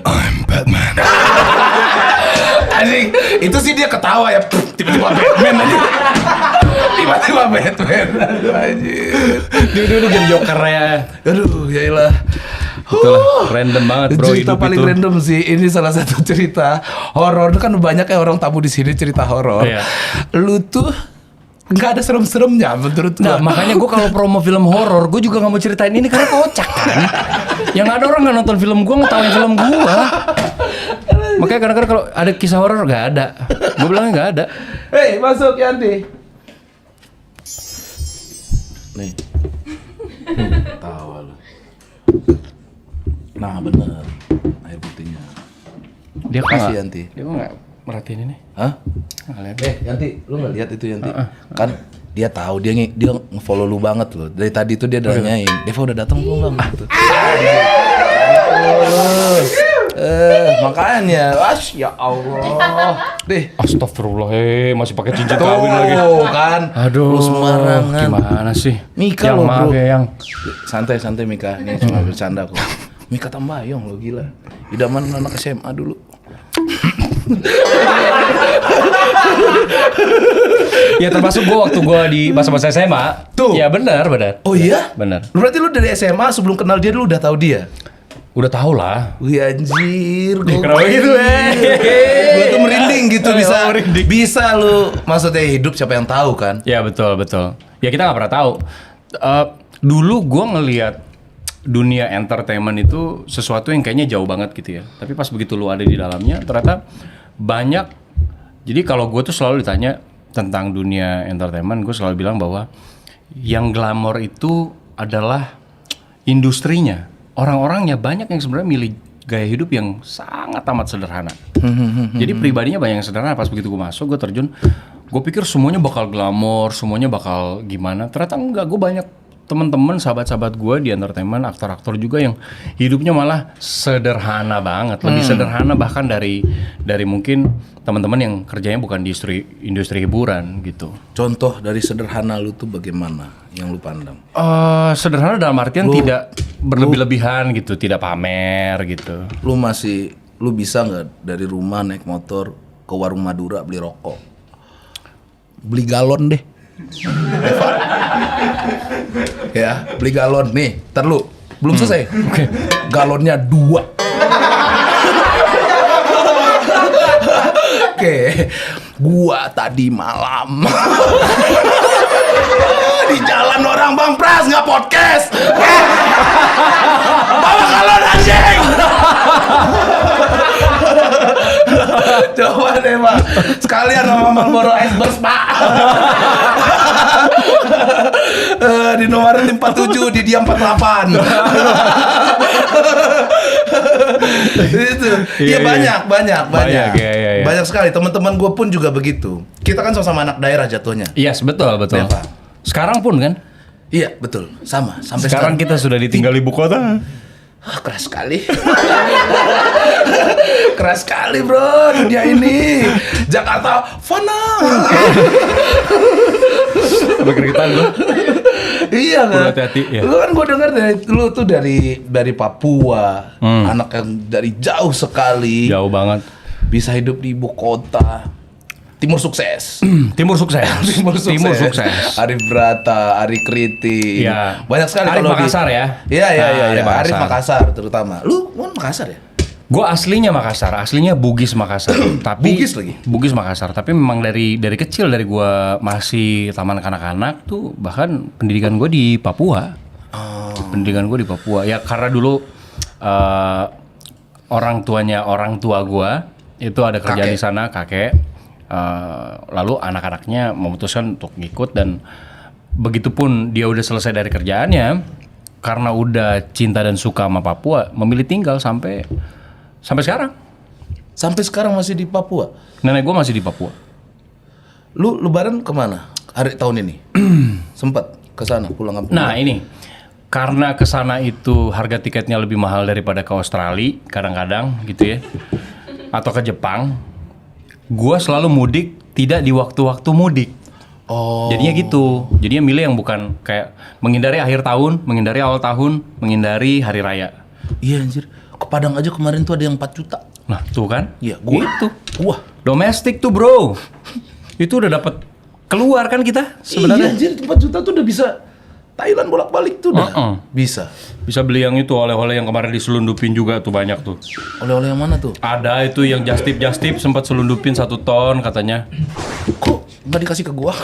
I'm Batman. Anjing, itu sih dia ketawa ya. Tiba-tiba Batman aja. Tiba-tiba Batman. Aduh anjir. Dia dulu jadi joker ya. Aduh, yailah. Itulah random banget bro Cerita hidup paling itu. random sih. Ini salah satu cerita horor. Kan banyak ya orang tabu di sini cerita horor. Iya. Lu tuh nggak ada serem-seremnya menurut Nah gua. makanya gue kalau promo film horor gue juga nggak mau ceritain ini karena kocak kan. Yang ada orang nggak nonton film gue ngetawain film gue. Makanya kadang-kadang kalau ada kisah horor nggak ada. Gue bilangnya nggak ada. Hei, masuk Yanti. Nih. Tawa lu. Nah, bener. Air putihnya. Dia kok Kasih, nggak? Yanti. Dia kok nggak merhatiin ini? Hah? Nggak lihat. Yanti, lu nggak lihat itu Yanti? Kan dia tahu dia nge-follow lu banget loh. Dari tadi tuh dia nanyain, Deva udah datang belum bang? Gitu. Makanya, ya Allah. Deh, Astagfirullah, masih pakai cincin kawin lagi. tuh kan. Aduh, Lu sembarangan. gimana sih? Mika yang lo, maaf bro. ya yang. Santai Mika, nih cuma bercanda kok. Mika Tambayong lo gila. Idaman anak SMA dulu. Ya termasuk gue waktu gue di masa-masa SMA. Tuh. Ya benar. Oh iya? Benar. Berarti lu dari SMA sebelum kenal dia lu udah tahu dia? Udah tau lah. Wih anjir, Kenapa gitu, Gue tuh merinding gitu bisa. merinding. Bisa lu maksudnya hidup siapa yang tahu kan? Ya betul. Ya kita nggak pernah tahu. Dulu gue ngelihat dunia entertainment itu sesuatu yang kayaknya jauh banget gitu ya. Tapi pas begitu lu ada di dalamnya, ternyata banyak Jadi kalau gue tuh selalu ditanya tentang dunia entertainment, gue selalu bilang bahwa yang glamor itu adalah industrinya. Orang-orangnya banyak yang sebenarnya milih gaya hidup yang sangat amat sederhana. Jadi pribadinya banyak yang sederhana. Pas begitu gue masuk, gue terjun, gue pikir semuanya bakal glamor, semuanya bakal gimana. Ternyata enggak, gue banyak teman-teman, sahabat-sahabat gue di entertainment, aktor-aktor juga yang hidupnya malah sederhana banget, lebih sederhana bahkan dari mungkin teman-teman yang kerjanya bukan di industri hiburan gitu. Contoh dari sederhana lu tuh bagaimana yang lu pandang? Sederhana dalam artian tidak berlebih-lebihan gitu, tidak pamer gitu. Lu bisa nggak dari rumah naik motor ke warung Madura beli rokok, beli galon deh. Ya, beli galon nih. Ntar lu belum selesai. Oke. Galonnya 2. Oke. Gua tadi malam di jalan orang Bang Pras nggak podcast. Bawa galon anjing. Coba deh Pak, sekalian sama Marlboro Iceburst Pak. Dinomorin 47, di dia 48. Itu. Iya banyak. Iya. Banyak sekali. Teman-teman gue pun juga begitu. Kita kan sama-sama anak daerah jatuhnya. Yes, betul. Ya, Pak. Sekarang pun kan? Iya, betul. Sama. Sampai Sekarang kita sudah ditinggal ibu kota. Keras sekali. Keras sekali bro dunia ini. Jakarta fana. Sampai keringetan lu. Iya kan. Hati-hati, ya. Lu kan gue dengar lu tuh dari Papua, anak yang dari jauh sekali. Jauh banget. Bisa hidup di ibu kota. Timur sukses. Timur sukses. Timur sukses. Arif Brata, Ari Kriti. Iya. Banyak sekali Arif kalau Makassar ya. Iya. Arif Arif Makassar terutama. Lu kan Makassar ya? Gue aslinya Makassar, aslinya Bugis Makassar. Tapi Bugis lagi? Bugis Makassar. Tapi memang dari kecil, dari gue masih taman kanak-kanak tuh, bahkan pendidikan gue di Papua. Pendidikan gue di Papua. Ya karena dulu orang tua gue itu ada kerja di sana, kakek. Lalu anak-anaknya memutuskan untuk ngikut, dan begitupun dia udah selesai dari kerjaannya, karena udah cinta dan suka sama Papua, memilih tinggal sampai sekarang. Sampai sekarang masih di Papua. Nenek gue masih di Papua. Lu lebaran kemana hari tahun ini? Sempet ke sana pulang kampung? Nah ini karena ke sana itu harga tiketnya lebih mahal daripada ke Australia kadang-kadang gitu ya, atau ke Jepang. Gua selalu mudik tidak di waktu-waktu mudik. Oh. Jadinya gitu. Jadinya milih yang bukan kayak menghindari akhir tahun, menghindari awal tahun, menghindari hari raya. Iya anjir. Ke Padang aja kemarin tuh ada yang 4 juta. Nah, tuh kan? Iya, gua. Itu. Wah. Domestik tuh, Bro. Itu udah dapat keluar kan kita sebenarnya. Iya anjir, 4 juta tuh udah bisa Thailand bolak-balik tuh udah. Bisa. Bisa beli yang itu, oleh-oleh yang kemarin diselundupin juga tuh banyak tuh. Oleh-oleh yang mana tuh? Ada itu yang just tip sempat selundupin 1 ton katanya. Kok nggak dikasih ke gua?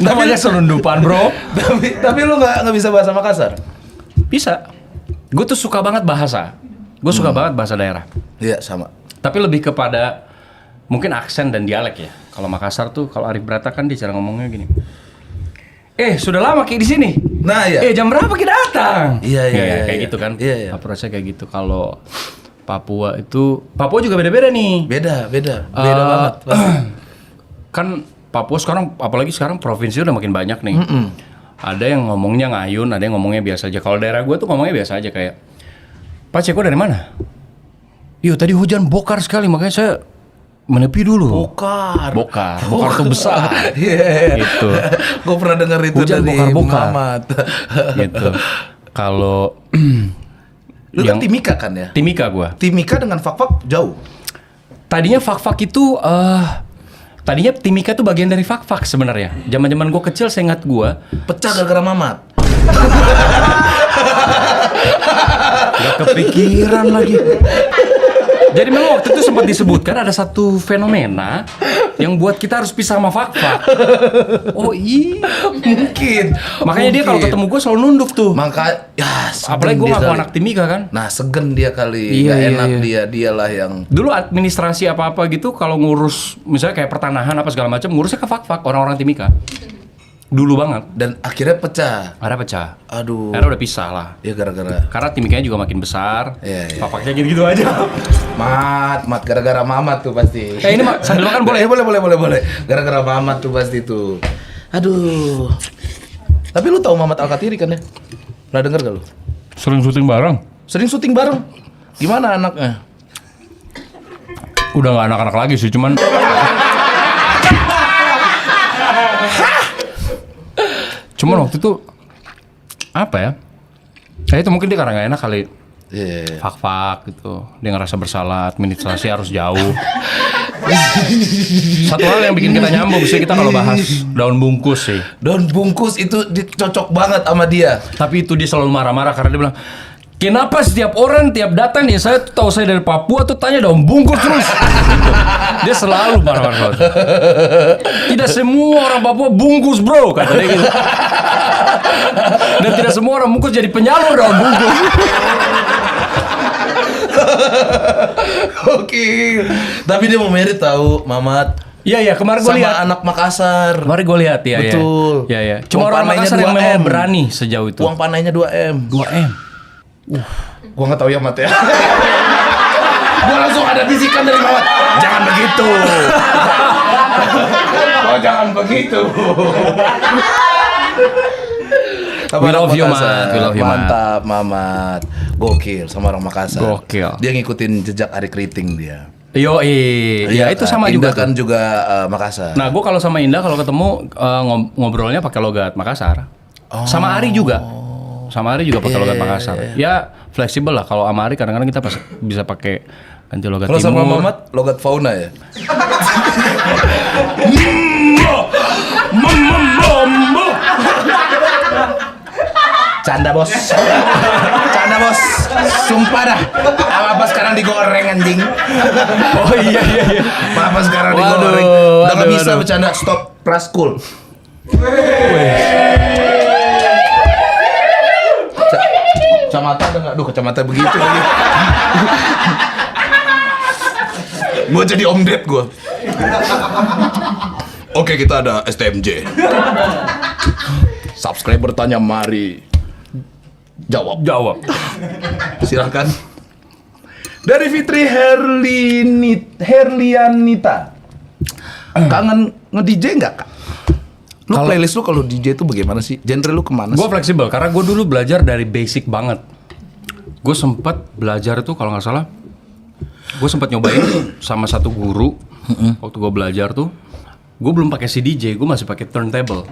Namanya selundupan, Bro. tapi lu nggak bisa bahasa Makassar? Bisa. Gue tuh suka banget bahasa. Gue suka banget bahasa daerah. Iya sama. Tapi lebih kepada mungkin aksen dan dialek ya. Kalau Makassar tuh, kalau Arif Brata kan dia cara ngomongnya gini. Sudah lama kayak di sini. Nah iya. Jam berapa kita datang? Iya, kayak iya. gitu kan. Iya. Approach-nya kayak gitu. Kalau Papua juga beda-beda nih. Beda banget. Kan Papua sekarang, apalagi sekarang provinsi udah makin banyak nih. Ada yang ngomongnya ngayun, ada yang ngomongnya biasa aja. Kalau daerah gue tuh ngomongnya biasa aja kayak, Pak Ceko dari mana? Iya tadi hujan bokar sekali, makanya saya menepi dulu. Bokar tuh besar. Iya. Gitu. Gue pernah denger itu Hujan dari bokar-bokar. Muhammad. Gitu. Kalau Lu kan Timika kan ya? Timika gue. Timika dengan Fak-Fak jauh. Tadinya Fak-Fak itu tadinya Timika tuh bagian dari Fak-Fak sebenarnya. Zaman-zaman gue kecil, saya ingat gue Pecah gara-gara Mamat. gak kepikiran lagi. Jadi memang waktu itu sempat disebutkan ada satu fenomena yang buat kita harus pisah sama Fak-Fak. Oh iya, Mungkin. makanya dia kalau ketemu gue selalu nunduk tuh. Maka ya Apalagi gue segen dia ngaku kali. anak Timika kan. Nah, segen dia kali. Iya, Nggak iya, enak iya. dialah yang Dulu administrasi apa-apa gitu kalau ngurus misalnya kayak pertanahan apa segala macam ngurusnya ke Fak-Fak orang-orang Timika. Dulu banget. dan akhirnya pecah. Ada pecah. Aduh. Akhirnya udah pisah lah. Ya gara-gara Karena Timikanya juga makin besar. Iya, iya. Fak-Faknya gitu-gitu aja. Mat gara-gara Mamat tuh pasti. Ini sambil makan boleh? Boleh. Gara-gara Mamat tuh pasti tuh. Aduh. Tapi lu tahu Mamat Alkatiri kan ya? Pernah denger gak lu? Sering syuting bareng. Sering syuting bareng. Gimana anaknya? Udah nggak anak-anak lagi sih, cuman waktu itu apa ya? Itu mungkin dia karena nggak enak kali. Iya. Fak-Fak gitu. Dia ngerasa bersalah, administrasi harus jauh. Satu hal yang bikin kita nyambung sih kita kalau bahas daun bungkus sih. Daun bungkus itu cocok banget sama dia. Tapi itu dia selalu marah-marah karena dia bilang, kenapa setiap orang tiap datang nih saya tuh tahu saya dari Papua tuh tanya daun bungkus terus. Gitu. Dia selalu marah-marah. Tidak semua orang Papua bungkus bro kata dia gitu. Dan tidak semua orang bungkus jadi penyalur daun bungkus. Oke. Tapi dia mau merit tahu Mamat. Iya kemarin gue Sama lihat. anak Makassar. Kemarin gue lihat ya. Betul. Iya. Cuma Uang orang panainya Makassar yang 2M. memang berani sejauh itu. Uang panainya 2M. 2M. Gua nggak tahu ya Mat ya. Gua langsung ada bisikan dari Mamat. Jangan begitu. Oh jangan begitu. We love you, Mat. We love you, Mat. Mantap Mamat. Gokil sama orang Makassar. Gokil. Dia ngikutin jejak Ari Kriting dia. Iya itu sama Indah juga kan tuh. juga Makassar. Nah, gue kalau sama Indah kalau ketemu ngobrolnya pakai logat Makassar. Sama Ari juga. Sama Ari juga pakai logat Makassar. Ya fleksibel lah. Kalau sama Ari kadang-kadang kita bisa pakai ganti logat Kalau sama timur. Mamat logat fauna ya. Canda bos. Canda bos. Sumpah dah. Apa sekarang digoreng anjing. Oh iya. Apa sekarang Waduh, digoreng. Udah gak waduh, bisa waduh. bercanda. Stop. Praskul. Kacamata ada nggak? Duh kacamata begitu lagi. Gue jadi Om Ded gue. Oke kita ada STMJ. Subscriber tanya mari jawab. Silakan. Dari Fitri Herlianita. Kangen nge-DJ nggak kak? Lu playlist lu kalau DJ itu bagaimana sih? Genre lu kemana Gue sih? fleksibel karena gue dulu belajar dari basic banget. Gue sempat belajar itu kalau nggak salah, gue sempat nyobain sama satu guru waktu gue belajar tuh. Gue belum pakai CDJ, gue masih pakai turntable.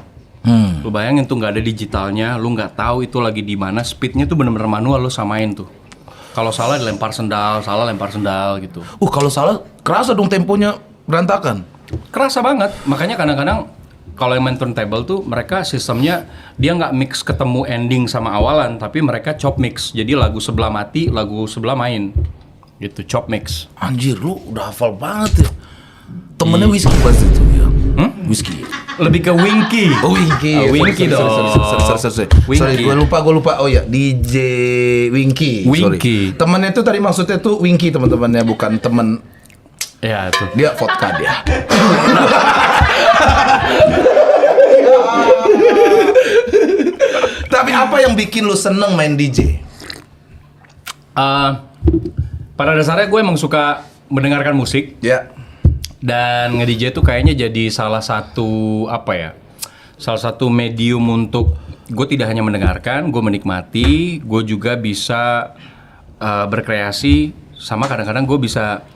Lu bayangin tuh nggak ada digitalnya, lu nggak tahu itu lagi di mana, speednya tuh bener-bener manual lu samain tuh. Kalau salah dilempar sendal, salah lempar sendal gitu. Kalau salah kerasa dong temponya berantakan. Kerasa banget, makanya kadang-kadang kalau yang main turntable tuh mereka sistemnya dia nggak mix ketemu ending sama awalan, tapi mereka chop mix. Jadi lagu sebelah mati, lagu sebelah main. Gitu, chop mix. Anjir lu udah hafal banget ya. Temennya Whiskey pasti itu ya. Whiskey. Lebih ke Winky. Oh Winky. Winky dong. Sorry, Winky. gue lupa. Oh ya, DJ Winky. Winky. Sorry. Temennya tuh tadi maksudnya tuh Winky teman-temannya, bukan temen. Ya itu. Dia vodka dia. Tapi apa yang bikin lu seneng main DJ? Pada dasarnya gue emang suka mendengarkan musik Ya. dan nge-DJ tuh kayaknya jadi salah satu salah satu medium untuk gue tidak hanya mendengarkan, gue menikmati, gue juga bisa berkreasi, sama kadang-kadang gue bisa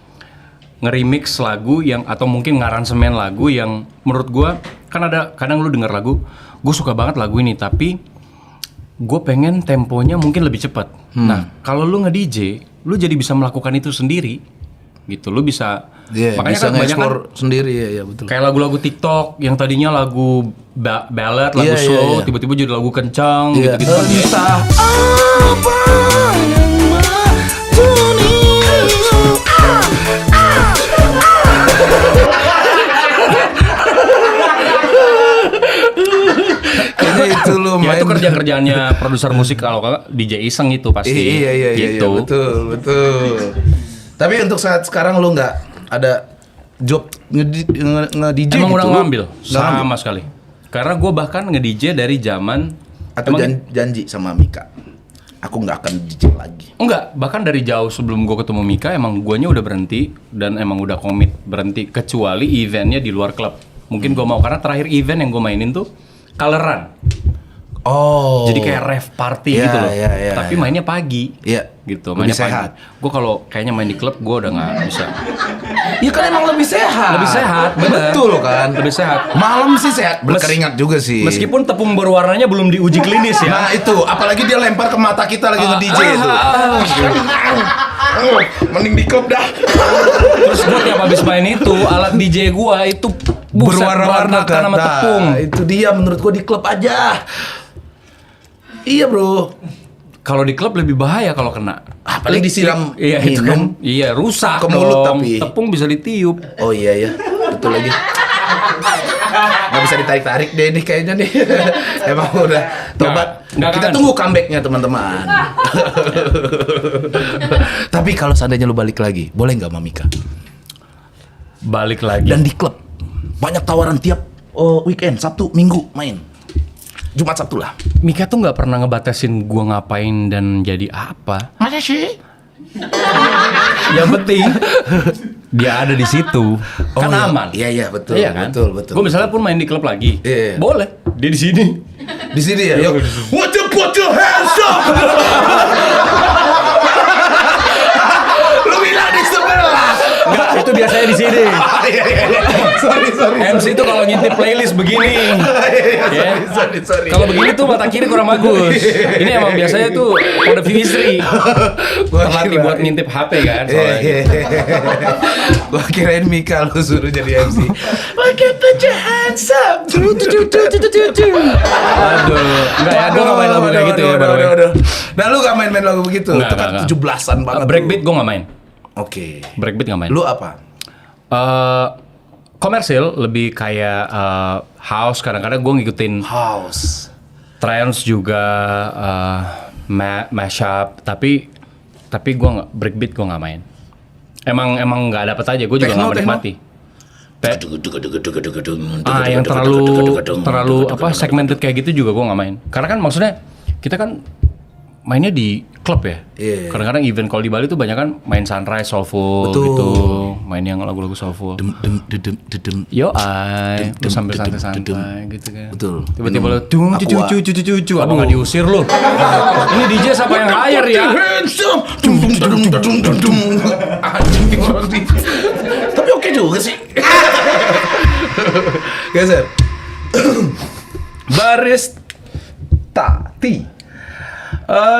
nge-remix lagu yang atau mungkin ngaransemen lagu yang menurut gue kan ada kadang lu denger lagu, gue suka banget lagu ini tapi gue pengen temponya mungkin lebih cepat. Nah kalau lu nge-DJ, lu jadi bisa melakukan itu sendiri, gitu. Lu bisa, makanya bisa kan banyak nge-explore sendiri ya betul. kayak lagu-lagu TikTok yang tadinya lagu ballad, lagu Iya, slow, iya. tiba-tiba jadi lagu kencang, Iya. gitu-gitu. Entah Apa yang mendunia kerjaan-kerjaannya produser musik kalau enggak DJ iseng itu pasti. Iya, gitu. betul. Tapi untuk saat sekarang lu nggak ada job nge-DJ Emang gitu? udah ngambil Nggak ngambil? sama sekali. Karena gue bahkan nge-DJ dari zaman Atau janji sama Mika, aku nggak akan DJ lagi. enggak, bahkan dari jauh sebelum gue ketemu Mika emang guanya udah berhenti dan emang udah komit berhenti kecuali eventnya di luar klub. Mungkin gue mau karena terakhir event yang gue mainin tuh Coloran. Oh. Jadi kayak rave party Iya, gitu loh. iya, Tapi iya. mainnya pagi. Iya. Gitu, Lebih mainnya sehat. pagi. Gue kalau kayaknya main di klub gue udah nggak bisa. Iya kan emang lebih sehat. Lebih sehat, bener. Betul kan. Lebih sehat. Malam sih sehat, berkeringat juga sih. Meskipun tepung berwarnanya belum diuji klinis ya. Nah itu, apalagi dia lempar ke mata kita lagi nge-DJ itu. Mending di klub dah. Terus gue tiap habis main itu, alat DJ gue itu buset, Berwarna-warna berantakan sama Nah, tepung. itu dia menurut gua di klub aja. Iya bro. Kalau di klub lebih bahaya kalau kena. Apalagi disiram Iya itu minum. kan. Iya rusak Ke mulut dong. tapi. Tepung bisa ditiup. Oh iya ya, betul lagi. Nggak bisa ditarik-tarik deh ini kayaknya nih. Emang udah tobat. Nggak Kita kangen. tunggu comebacknya teman-teman. Tapi kalau seandainya lu balik lagi, boleh nggak sama Mika? Balik lagi. Dan di klub banyak tawaran tiap weekend, Sabtu, Minggu main. Jumat, Sabtu lah. Mika tuh nggak pernah ngebatasin gue ngapain dan jadi apa. Masa sih? Yang penting dia ada di situ. Kan iya. aman. Iya betul. Iya kan? Betul. Gue misalnya pun main di klub lagi. Iya. Boleh. Dia di sini. Di sini ya. Yuk. Put your hands up. Lu bilang di sebelah. Enggak, itu biasanya di sini. Iya. Sorry. MC itu kalau ngintip playlist begini. Ya. Sorry. Kalau begini tuh mata kiri kurang bagus. Ini emang biasanya tuh kode view istri. Terlatih buat ngintip HP kan soalnya. Gua kirain Mika lu suruh jadi MC. Pakai put your hands up. Aduh, enggak ya, gue gak main lagu kayak gitu ya. by the way. Nah lu gak main-main lagu begitu? Nggak, Itu kan nggak. 17-an banget. Breakbeat gue gak main. Oke. Breakbeat gak main. Lu apa? Komersil lebih kayak house. Kadang-kadang gue ngikutin House. trance juga, mashup. Tapi gue nggak breakbeat gue nggak main. Emang nggak dapet aja. Gue juga Techno, nggak menikmati. Yang terlalu apa segmented kayak gitu juga gue nggak main. Karena kan maksudnya kita kan mainnya di klub ya. Iya. Kadang-kadang event kalau di Bali tuh banyak kan main sunrise soulful Betul. gitu, main yang lagu-lagu soulful. Dedem. Yo ay, Dem, terus sambil dedem, santai-santai gitu kan. Betul. Tiba-tiba Minum lo cung aqua. cucu apa nggak diusir lo? Ini DJ siapa yang hire ya? Anjing orang di. Tapi oke juga sih. Geser. Baris Tati.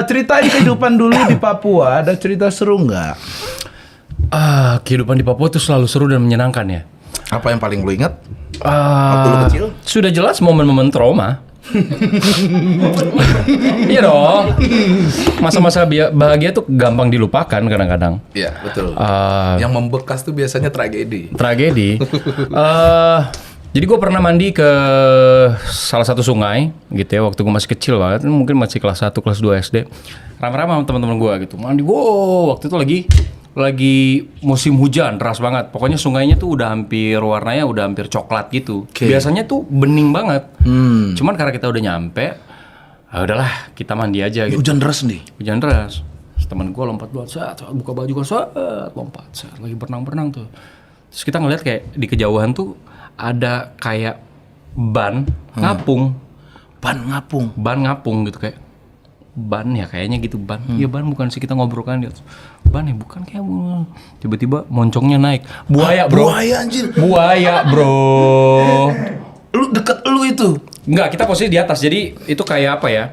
Ceritain kehidupan dulu di Papua. Ada cerita seru nggak? Kehidupan di Papua itu selalu seru dan menyenangkan ya. Apa yang paling lu ingat? Waktu lu kecil? Sudah jelas momen-momen trauma. Iya dong. Masa-masa bahagia tuh gampang dilupakan kadang-kadang. Iya betul. Yang membekas tuh biasanya tragedi. Tragedi. Jadi gue pernah mandi ke salah satu sungai gitu ya waktu gue masih kecil banget, mungkin masih kelas 1, kelas 2 SD. Rame-rame sama teman-teman gue gitu. Mandi waktu itu lagi musim hujan deras banget. Pokoknya sungainya tuh udah hampir warnanya udah hampir coklat gitu. Okay. Biasanya tuh bening banget. Cuman karena kita udah nyampe, udahlah kita mandi aja gitu. Hujan deras nih. Hujan deras. Terus teman gue lompat saat buka baju gue lompat lagi berenang tuh. Terus kita ngeliat kayak di kejauhan tuh ada kayak ban ngapung. Ban ngapung Gitu kayak ban ya kayaknya gitu ban. Iya ban bukan sih, kita ngobrol kan dia. Ban ya bukan kayak tiba-tiba moncongnya naik. Buaya bro. Buaya anjir. Buaya bro. Lu deket lu itu. Enggak, kita posisi di atas. Jadi itu kayak apa ya?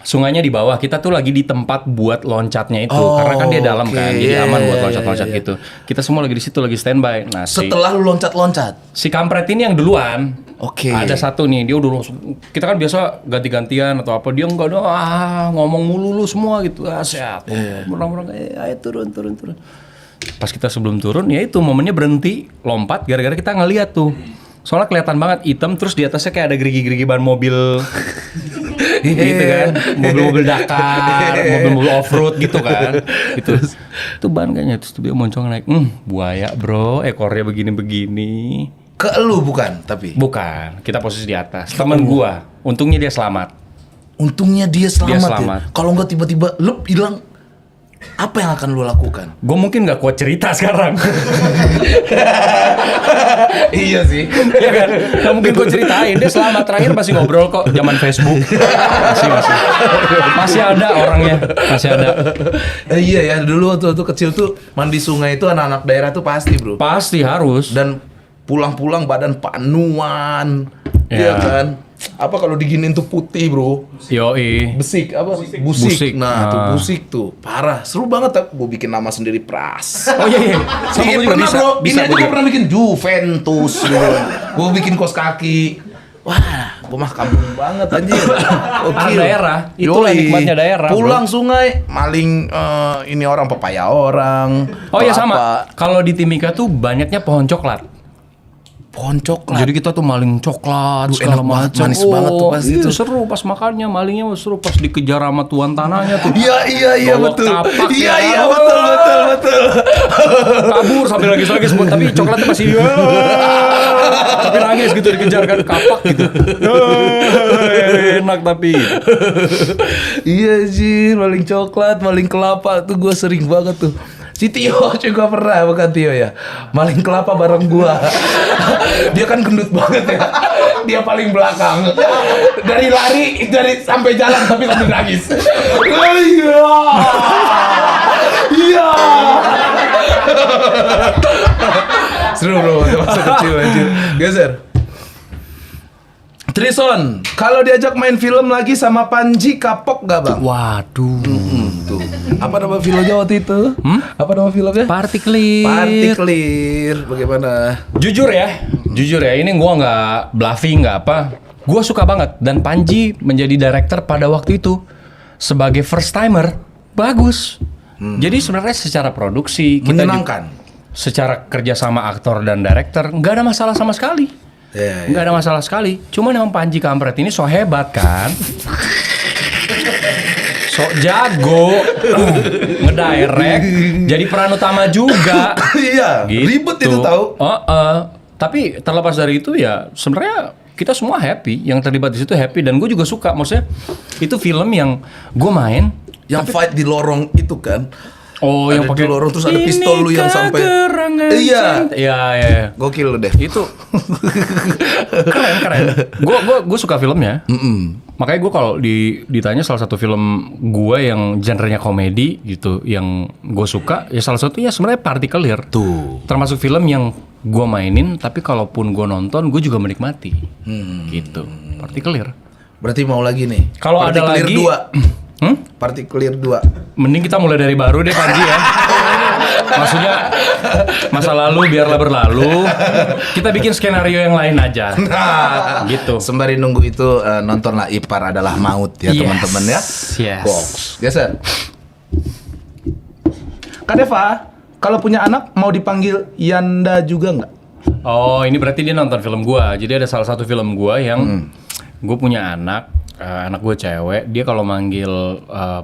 Sungainya di bawah, kita tuh lagi di tempat buat loncatnya itu, karena kan dia dalam kan, jadi aman buat loncat-loncat gitu. Kita semua lagi di situ, lagi standby. Nah, Setelah lu loncat-loncat. si kampret ini yang duluan. Oke. Ada satu nih, dia udah langsung. Kita kan biasa ganti-gantian atau apa, dia enggak ada ngomong mulu lu semua gitu. Sehat. Berang-berang, ayo turun. Pas kita sebelum turun, ya itu momennya berhenti, lompat gara-gara kita ngeliat tuh. Soalnya kelihatan banget hitam terus di atasnya kayak ada gerigi-gerigi ban mobil. Gitu kan. Mobil-mobil Dakar, mobil-mobil off-road gitu kan. Gitu. Itu ban kayaknya terus dia moncong naik. Buaya, Bro. Ekornya begini-begini. Ke lu bukan tapi? Bukan, kita posisi di atas. Temen gua, untungnya dia selamat. Untungnya dia selamat, selamat. ya. Kalau nggak tiba-tiba lu hilang, apa yang akan lu lakukan? Gue mungkin nggak kuat cerita sekarang. Iya sih. Iya kan? Nggak mungkin gue ceritain. Dia selamat, terakhir masih ngobrol kok zaman Facebook. Masih ada orangnya, masih ada. Iya ya, dulu waktu kecil tuh mandi sungai itu anak-anak daerah tuh pasti, Bro. Pasti harus. Dan pulang-pulang badan panuan. Iya Ya. kan? Apa kalau diginin tuh putih, Bro? Yoi. Besik apa? Busik. Busik. Nah, tuh Ah. busik tuh. Parah. Seru banget tuh. Gue bikin nama sendiri Pras. Oh iya. Sama Iya, gue juga pernah, bisa. Bro. Bisa Ini aja gua gue juga. pernah bikin Juventus gitu. Gue bikin kos kaki. Wah, gue mah kampung banget anjir. Anak daerah. Itulah Yoi. nikmatnya daerah, bro. Pulang sungai, maling ini orang pepaya orang. Oh iya atau sama. apa. Kalau di Timika tuh banyaknya pohon coklat. Pohon coklat. Jadi kita tuh maling coklat Duh, segala enak banget, macam. manis banget tuh pasti iya, tuh. seru pas makannya, malingnya seru pas dikejar sama tuan tanahnya tuh. Iya Bawa betul. kapak Iya ya. betul. Kabur sampai nangis semua, tapi coklatnya masih tapi nangis gitu dikejar kan kapak gitu. Enak tapi. Iya sih, maling coklat, maling kelapa tuh gue sering banget tuh. Si Tio juga pernah, bukan Tio ya. Maling kelapa bareng gua. Dia kan gendut banget ya. Dia paling belakang. Dari lari, dari sampai jalan tapi sambil nangis. Iya. Iya. Seru bro, masa kecil anjir. Geser. Trison, kalau diajak main film lagi sama Panji kapok gak bang? Waduh. Tuh. Apa nama filmnya waktu itu? Apa nama filmnya? Party clear. Party Clear. Bagaimana? Jujur ya, ini gua nggak bluffing nggak apa. Gua suka banget dan Panji menjadi director pada waktu itu sebagai first timer bagus. Jadi sebenarnya secara produksi kita Menyenangkan. secara kerjasama aktor dan director nggak ada masalah sama sekali. Ya, Nggak ada masalah sekali. Cuman yang Panji Kampret ini so hebat kan. Sok jago ngedirect, jadi peran utama juga. Iya, Gitu. ribet itu tahu. Tapi terlepas dari itu ya sebenarnya kita semua happy, yang terlibat di situ happy dan gue juga suka. Maksudnya itu film yang gue main. Yang fight di lorong itu kan. Oh, Ada yang pakai di lorong terus ada pistol lu yang sampai. Iya. Iya. Gokil lu deh. Itu keren. Gue suka filmnya. Makanya gue kalau ditanya salah satu film gue yang genrenya komedi gitu, yang gue suka, ya salah satunya sebenarnya Party Clear. Tuh. Termasuk film yang gue mainin, tapi kalaupun gue nonton, gue juga menikmati. Gitu. Party Clear. Berarti mau lagi nih. Kalau Party ada Clear lagi, 2. Party Clear 2. mending kita mulai dari baru deh Panji ya. Maksudnya masa lalu biarlah berlalu. Kita bikin skenario yang lain aja. Nah, Gitu. Sembari nunggu itu nontonlah Ipar Adalah Maut ya Yes. teman-teman ya. Yes. Box. Geser. Kak Deva, kalau punya anak mau dipanggil Yanda juga nggak? Oh, ini berarti dia nonton film gua. Jadi ada salah satu film gua yang gue punya anak gue cewek. Dia kalau manggil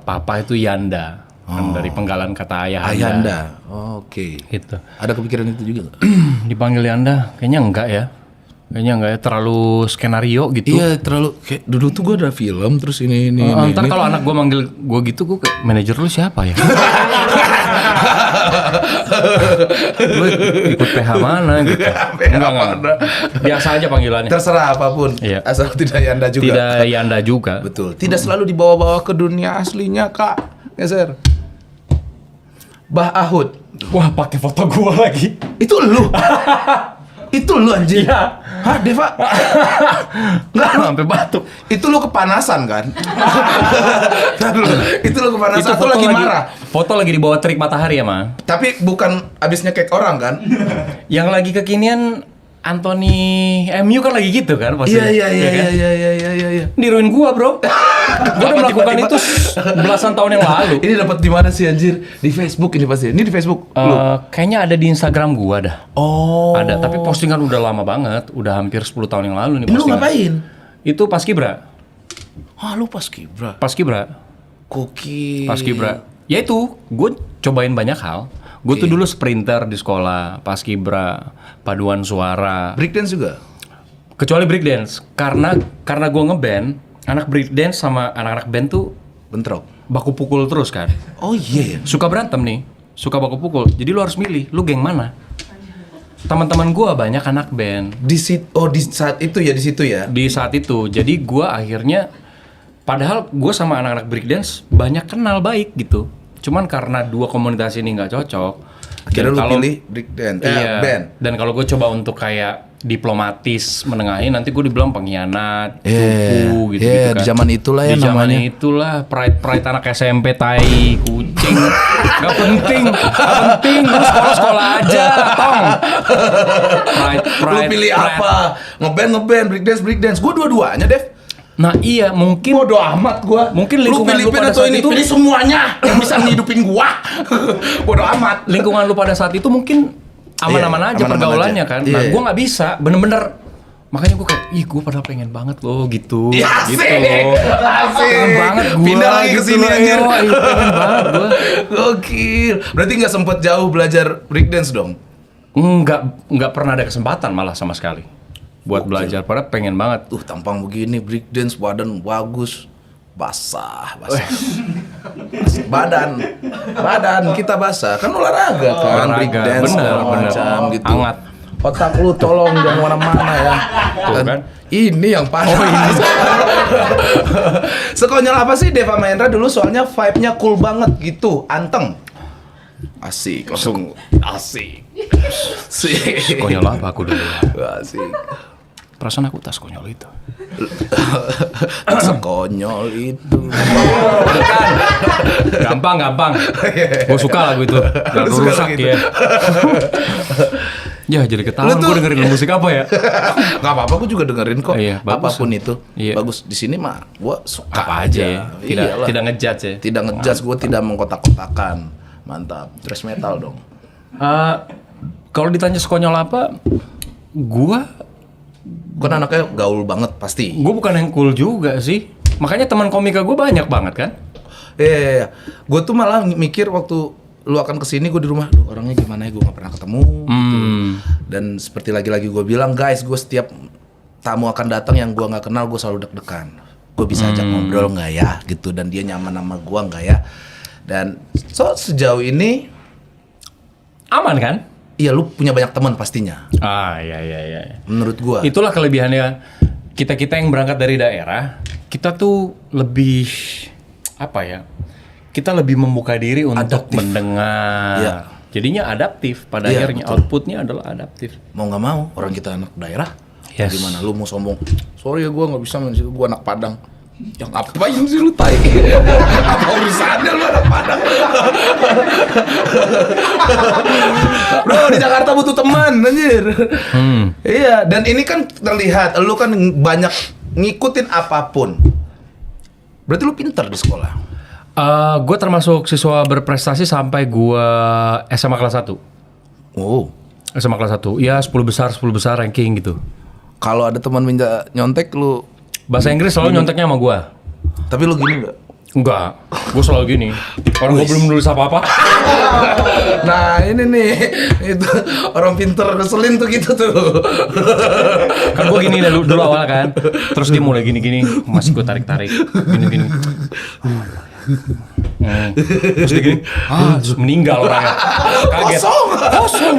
papa itu Yanda. Kan dari penggalan kata ayah Ayanda. Oh, oke. Gitu. Ada kepikiran itu juga nggak? Dipanggil Yanda, kayaknya enggak ya. Kayaknya enggak ya, terlalu skenario gitu. Iya, terlalu kayak dulu tuh gue ada film terus ini. Ntar kalau anak gue manggil gue gitu, gue kayak manajer lu siapa ya? Lu ikut PH mana gitu? Enggak. Biasa aja panggilannya. Terserah apapun, Iya. asal tidak Yanda juga. Tidak Yanda juga. Betul. Tidak selalu dibawa-bawa ke dunia aslinya, Kak. Geser. Bah Ahud. Wah, pakai foto gue lagi. Itu lu. Itu lu anjir. Iya. Hah, Deva? Enggak, lu. Sampai batuk. Itu lu kepanasan kan? Ntar dulu. Itu lu kepanasan atau lagi marah? Foto lagi di bawah terik matahari ya, Ma. Tapi bukan abis nyekek orang kan? Yang lagi kekinian Anthony MU kan lagi gitu kan posisinya. Iya. Niruin gua, Bro. Gue udah melakukan itu belasan tahun yang lalu. Ini dapat di mana sih anjir? Di Facebook ini pasti. Ini di Facebook. Kayaknya ada di Instagram gua dah. Oh. Ada, tapi postingan udah lama banget, udah hampir 10 tahun yang lalu nih Ini lu postingan. ngapain? Itu Paskibra. Ah, lu paskibra. Paskibra. Koki. Paskibra. Ya itu, gue cobain banyak hal. Gue tuh dulu sprinter di sekolah, Paskibra, paduan suara. Breakdance juga. Kecuali breakdance, karena gue ngeband, anak breakdance sama anak-anak band tuh Bentrok. baku pukul terus kan. Oh iya. Suka berantem nih, suka baku pukul. Jadi lu harus milih, lu geng mana? Teman-teman gue banyak anak band. Di saat itu ya, di situ ya. Di saat itu, jadi gue akhirnya, padahal gue sama anak-anak breakdance banyak kenal baik gitu. Cuman karena dua komunitas ini nggak cocok. Akhirnya dan lu kalau- pilih breakdance. Iya. Band. Dan kalau gue coba untuk kayak diplomatis menengahin, nanti gue dibilang pengkhianat, cupu gitu, Iya, di zaman itulah ya di zaman namanya. itulah pride anak SMP tai kucing. Gak penting, lu sekolah aja, tong. Lu pilih apa? Ngeband, breakdance. Gua dua-duanya, Dev. Nah iya, mungkin Bodoh amat gua. Mungkin lu lingkungan pilih lu pada atau saat ini, itu- pilih semuanya yang bisa ngidupin gua. Bodoh amat. lingkungan lu pada saat itu mungkin aman-aman Iya, aja aman-aman pergaulannya aja. kan. Iya. Nah, gue nggak bisa, bener-bener. Makanya gue kayak, gue padahal pengen banget loh gitu. Ya, gitu asik. loh. Asik. Pengen banget gue. Pindah lagi ke sini anjir. Pengen banget gue. Gokil. Berarti nggak sempet jauh belajar breakdance dong? Nggak pernah ada kesempatan malah sama sekali buat belajar. Padahal pengen banget. Tampang begini, breakdance, badan bagus. Basah. Badan kita basah. Kan olahraga kan, Olahraga, breakdance bener, segala bener. macam gitu. Hangat. Otak lu tolong jangan mana-mana ya. Tuh kan. Ini yang parah. ini. Sekonyol apa sih Deva Mahendra dulu soalnya vibe-nya cool banget gitu, anteng. Asik, langsung asik. Asik. Konyol apa aku dulu? Asik. Perasaan aku tas konyol itu. Sekonyol itu. Gampang. Gue suka lagu itu. Jangan Lu suka rusak lagu itu. ya. Ya jadi ketahuan Lu tuh- gue dengerin musik apa ya? Gak apa-apa, gue juga dengerin kok. Iya, bagus. Apapun itu. Iya. Bagus di sini mah gue suka Apa aja ya? Iyalah. Tidak ngejudge ya? Tidak ngejudge, gue tidak mengkotak-kotakan. Mantap. Thrash metal dong. Kalau ditanya sekonyol apa, gue Kan anaknya gaul banget pasti. bukan yang cool juga sih. Makanya teman komika gue banyak banget kan. Iya. Gue tuh malah mikir waktu lu akan kesini, gue di rumah, "Duh, orangnya gimana ya, gue gak pernah ketemu gitu." Dan seperti lagi-lagi gue bilang, guys, gue setiap tamu akan datang yang gue gak kenal, gue selalu deg-degan. Gue bisa ajak ngobrol gak ya gitu, dan dia nyaman sama gue gak ya. Dan sejauh ini, Aman kan? iya lu punya banyak teman pastinya, Iya. menurut gue. Itulah kelebihannya kita yang berangkat dari daerah. Kita tuh lebih apa ya? Kita lebih membuka diri untuk Adaptif. mendengar. Iya. Jadinya adaptif. Pada Iya, akhirnya betul. outputnya adalah adaptif. Mau gak mau, orang kita anak daerah. Yes. Gimana lu mau sombong? Sorry ya, gue gak bisa main situ, gue anak Padang. Yang ngapain sih lu tai? Apa urusannya lu anak Padang? Bro, di Jakarta butuh teman, anjir. Iya, dan ini kan terlihat lu kan banyak ngikutin apapun. Berarti lu pinter di sekolah. Gue termasuk siswa berprestasi sampai gue SMA kelas 1. Oh. SMA kelas 1. Ya 10 besar ranking gitu. Kalau ada teman minta nyontek lu, Bahasa Inggris selalu nyonteknya sama gue. tapi lu gini enggak? Enggak, gue selalu gini. Orang gue belum nulis apa-apa. Nah, ini nih, itu orang pinter ngeselin tuh gitu tuh. Kan gue gini dulu awal kan. Terus dia mulai gini-gini. Masih gue tarik-tarik. Gini-gini. Terus dia gini. Terus meninggal orangnya. Kaget. Kosong.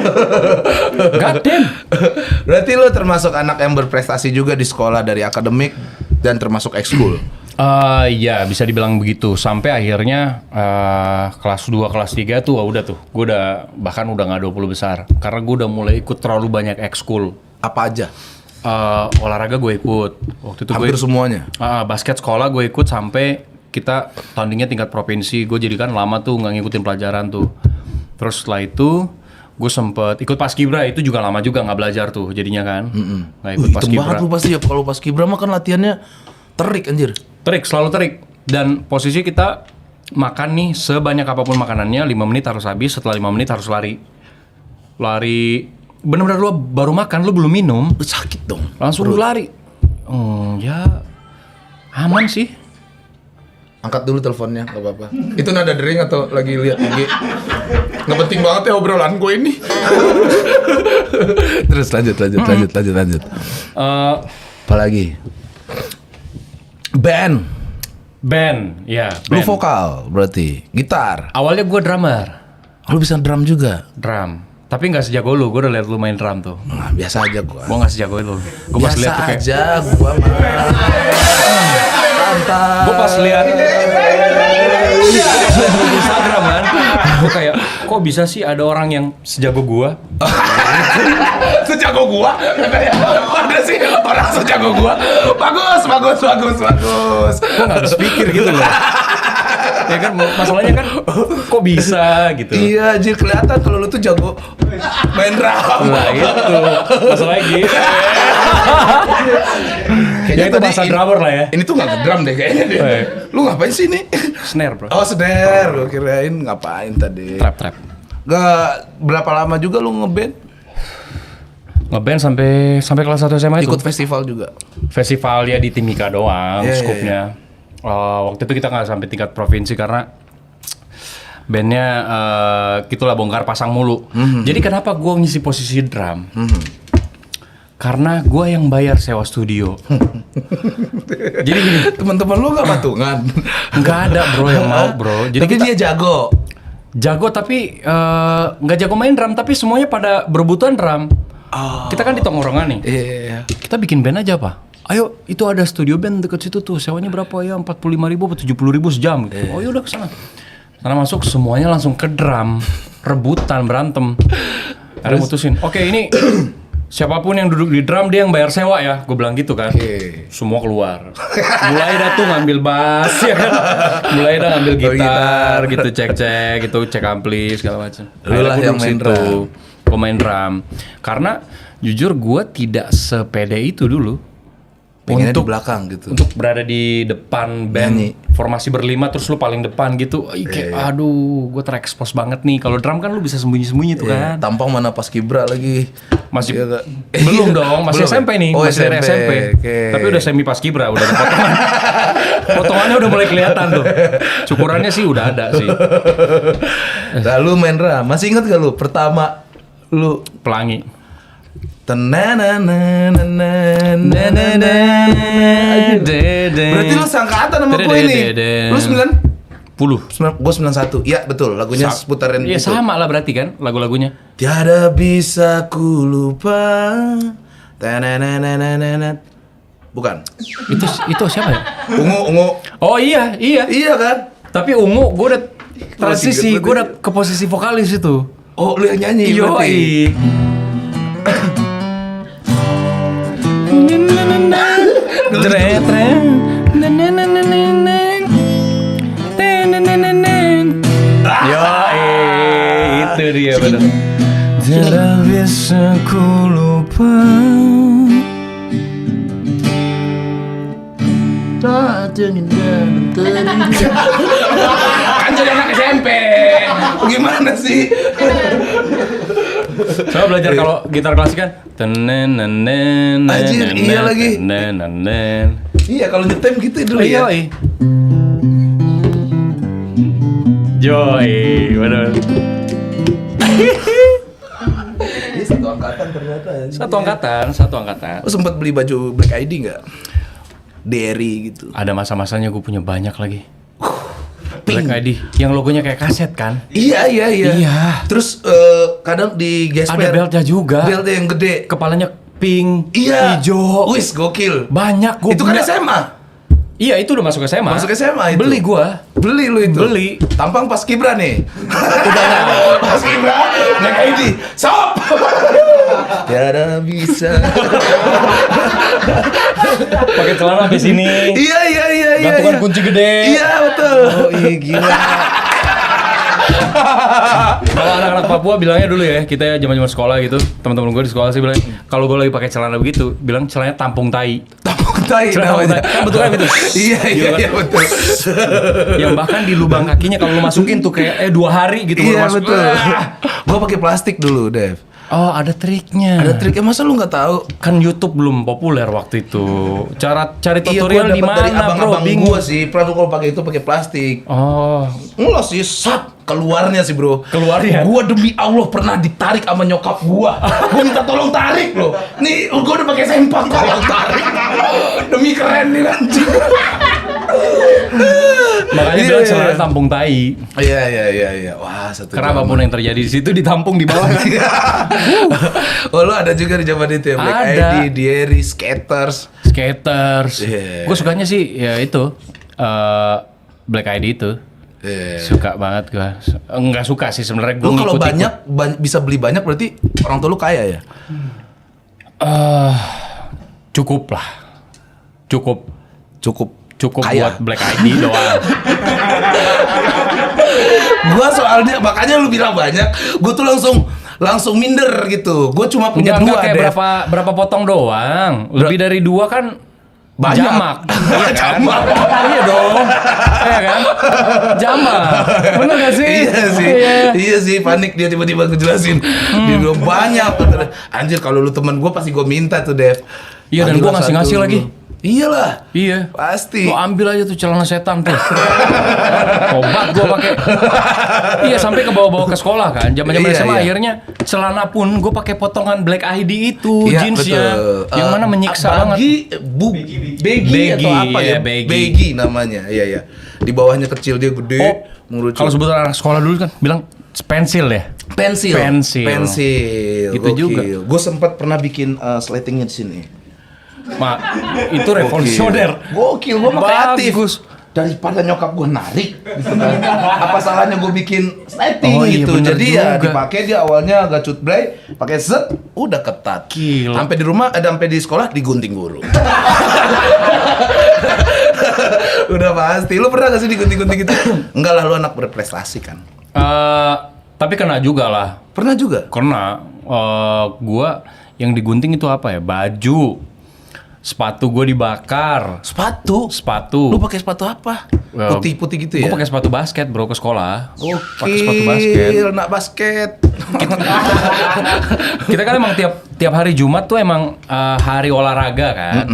God damn. Berarti lu termasuk anak yang berprestasi juga di sekolah dari akademik dan termasuk ekskul. Ya bisa dibilang begitu. Sampai akhirnya kelas 2, kelas 3 tuh udah tuh. Gue bahkan udah gak 20 besar. Karena gue udah mulai ikut terlalu banyak ekskul. Apa aja? Olahraga gue ikut. Waktu itu Hampir gue semuanya. basket sekolah gue ikut sampai kita tandingnya tingkat provinsi. Gue jadi kan lama tuh nggak ngikutin pelajaran tuh. Terus setelah itu gue sempet ikut paskibra, itu juga lama juga nggak belajar tuh jadinya kan. Nggak ikut Hitam paskibra. banget lu pasti ya, kalau paskibra mah kan latihannya terik anjir. Selalu terik. Dan posisi kita makan nih sebanyak apapun makanannya, 5 menit harus habis, setelah 5 menit harus lari. Bener-bener lu baru makan, lu belum minum, Sakit dong. langsung lu lari. Ya aman sih. Angkat dulu teleponnya, gak apa-apa. Itu nada dering atau lagi lihat IG? Nggak penting banget ya obrolan gue ini. Terus lanjut. Apalagi? Band. Ya. Lu band. vokal berarti, gitar. Awalnya gue drummer, Lu bisa drum juga. drum. Tapi nggak sejago lu. Gue udah liat lu main drum tuh. Nah, biasa aja gua. Gue nggak sejago itu. Gue pas liat tuh kayak. Biasa aja gua mah. Santai. Gue pas liat Instagram kan, gue kayak kok bisa sih ada orang yang sejago gua? Sejago gua? Ada sih orang sejago gua. Bagus. Gue nggak habis pikir gitu loh. Ya kan masalahnya kan kok bisa gitu. Iya, anjir kelihatan kalau lu tuh jago main drum. Nah gitu, masalahnya gitu. Ya itu bahasa drummer lah ya. Ini tuh nggak ngedrum deh kayaknya deh. Lu ngapain sih ini? Snare bro. Oh, snare. Gua kirain ngapain tadi. Trap. Gak berapa lama juga lu ngeband? Ngeband sampai kelas 1 SMA itu. Ikut festival juga. Festival ya di Timika doang, Iya, skupnya. Waktu itu kita nggak sampai tingkat provinsi karena bandnya gitulah bongkar pasang mulu. Jadi kenapa gue ngisi posisi drum? Karena gue yang bayar sewa studio. Jadi gini, Teman-teman lu gak patungan? nggak ada bro yang mau bro. Jadi Tapi kita dia jago tapi nggak jago main drum, tapi semuanya pada berebutan drum. Kita kan di tongkrongan nih. Iya. Kita bikin band aja pak. Ayo, itu ada studio band deket situ tuh. Sewanya berapa ya? 45.000 atau 70.000 sejam gitu. Oh yaudah kesana. Sana masuk semuanya langsung ke drum, rebutan, berantem. Akhirnya mutusin. Oke, ini siapapun yang duduk di drum dia yang bayar sewa ya. Gue bilang gitu kan. Semua keluar. Mulai dah tuh ngambil bass ya kan. Mulai dah ngambil gitar gitu, cek gitu, cek ampli segala macam. Lu lah yang main drum. Gue main drum. Karena jujur gue tidak sepede itu dulu. Pengennya di belakang gitu. Untuk berada di depan band, Nyanyi. formasi berlima terus lu paling depan gitu. Kayak aduh, gue terekspos banget nih. Kalau drum kan lu bisa sembunyi-sembunyi tuh kan. Tampang mana pas Kibra lagi. Masih Iya, Kak. belum dong, masih Belum. SMP nih, Oh, masih dari SMP. Oke. Tapi udah semi paskibra, udah ada potongan. Potongannya udah mulai kelihatan tuh. Cukurannya sih udah ada sih. Lalu main drum. Masih ingat gak lu pertama lu Pelangi. Berarti lu seangkatan sama gue ini. Lu 9? Gue 91. Iya betul, lagunya seputaran Iya itu. sama lah berarti kan lagu-lagunya. Tiada bisa ku lupa. Tanananananan. Bukan. Itu siapa ya? Ungu. Oh iya. Iya kan? Tapi Ungu gue udah transisi, Berarti- gue udah ke posisi vokalis itu. Oh, lu yang nyanyi berarti. Itu dia benar. Tidak bisa ku lupa. Kan jadi anak SMP. Gimana sih? Saya belajar kalau gitar klasik kan. Anjir, iya lagi. Iya, kalau nyetem gitu dulu ya. Joy, benar. Ini satu angkatan ternyata. Satu angkatan. Lu sempat beli baju Black ID nggak? Derry gitu. Ada masa-masanya gue punya banyak lagi. Black ID, yang logonya kayak kaset kan? Iya. Iya. Terus kadang di gesper Ada beltnya juga. Beltnya yang gede. Kepalanya pink, Iya. hijau. Wis gokil. Banyak gue Itu kan SMA. Iya itu udah masuk SMA. Masuk SMA itu. Beli gua. Beli lu itu. Beli. Tampang pas Kibra nih. Udah pas Kibra. Black ID. Sop. Tiada bisa. Pakai celana sampai sini. Iya. Gantungan kunci gede. Iya betul. Oh iya gila. Kalau anak-anak Papua bilangnya dulu ya, kita ya zaman-zaman sekolah gitu, teman-teman gue di sekolah sih bilang, kalau gue lagi pakai celana begitu, bilang celananya tampung tai. Tampang Tampung tai namanya. Kan bentuknya gitu. Iya betul. Yang bahkan di lubang kakinya kalau lu masukin tuh kayak 2 hari gitu baru Iya masuk. betul. Gua pakai plastik dulu, Dev. Oh, ada triknya. Ada triknya, masa lu nggak tahu? Kan YouTube belum populer waktu itu. Cara cari Iya, tutorial gua di dapet dari mana, bro? abang-abang Bingung. gua sih. Pernah kalau pakai itu pakai plastik. Oh, Enggak sih, keluarnya sih bro. Keluarnya? Gua demi Allah pernah ditarik sama nyokap gua. Gua minta tolong tarik bro. Nih gua udah pakai sempak tolong tarik. Demi keren nih anjing. makanya bilang celana tampung tai. Iya. Wah, satu. Karena apapun yang terjadi di situ ditampung di bawah. Oh lu ada juga di zaman itu ya, Black Ada. ID, Diary, Skaters. Skaters. Yeah. Gue sukanya sih ya itu Black ID itu. Suka banget gue. Enggak suka sih sebenarnya gue Lu kalau ngikut-ikut. bisa beli banyak berarti orang tua lu kaya ya? Cukup lah. Cukup Kaya. buat Black ID doang. Gua soalnya makanya lu bilang banyak, gua tuh langsung minder gitu. Gua cuma punya Enggak, dua kayak Dev. berapa potong doang. Lebih dari 2 kan Banyak. jamak. Iya kan? Jamak. Iya dong. Iya kan? Jamak. Bener gak sih? Iya sih, panik dia tiba-tiba ngejelasin. Dia bilang banyak. Anjir kalau lu teman gua pasti gua minta tuh, Dev. Iya, dan gua ngasih-ngasih Satu. lagi. Iyalah. Iya. Pasti. Lo ambil aja tuh celana setan tuh. Obat gua pakai. Iya, sampai ke bawa-bawa ke sekolah kan. Zaman-zaman Iya, SMA iya. akhirnya celana pun gua pakai potongan Black ID itu, Iya, jeansnya. betul. Yang mana menyiksa banget. Baggy atau Baggy, apa ya? iya, baggy. Baggy namanya. Iya. Di bawahnya kecil, dia gede. Oh, mengerucut. kalau sebutan anak sekolah dulu kan bilang pensil ya. Pensil. Gitu juga. Gue sempat pernah bikin slatingnya di sini. Itu revolusioner. Gokil, gue mah kreatif. Bagus. Daripada nyokap gue narik, gitu kan. Apa salahnya gue bikin slating Oh, iya, gitu. bener Jadi ya juga. dipakai dia awalnya agak cutbray, pakai set, udah ketat. Gila. Sampai di rumah, sampai di sekolah digunting guru. Udah pasti. Lu pernah gak sih digunting-gunting gitu? Enggak lah, lu anak berprestasi kan. Tapi kena juga lah. Pernah juga? Kena. Gua yang digunting itu apa ya? Baju. Sepatu gue dibakar. Sepatu. Sepatu. Lu pakai sepatu apa? Putih-putih gitu ya? Gue pakai sepatu basket bro ke sekolah. Oke, Pakai sepatu basket. anak basket. Kita kan emang tiap hari Jumat tuh emang hari olahraga kan.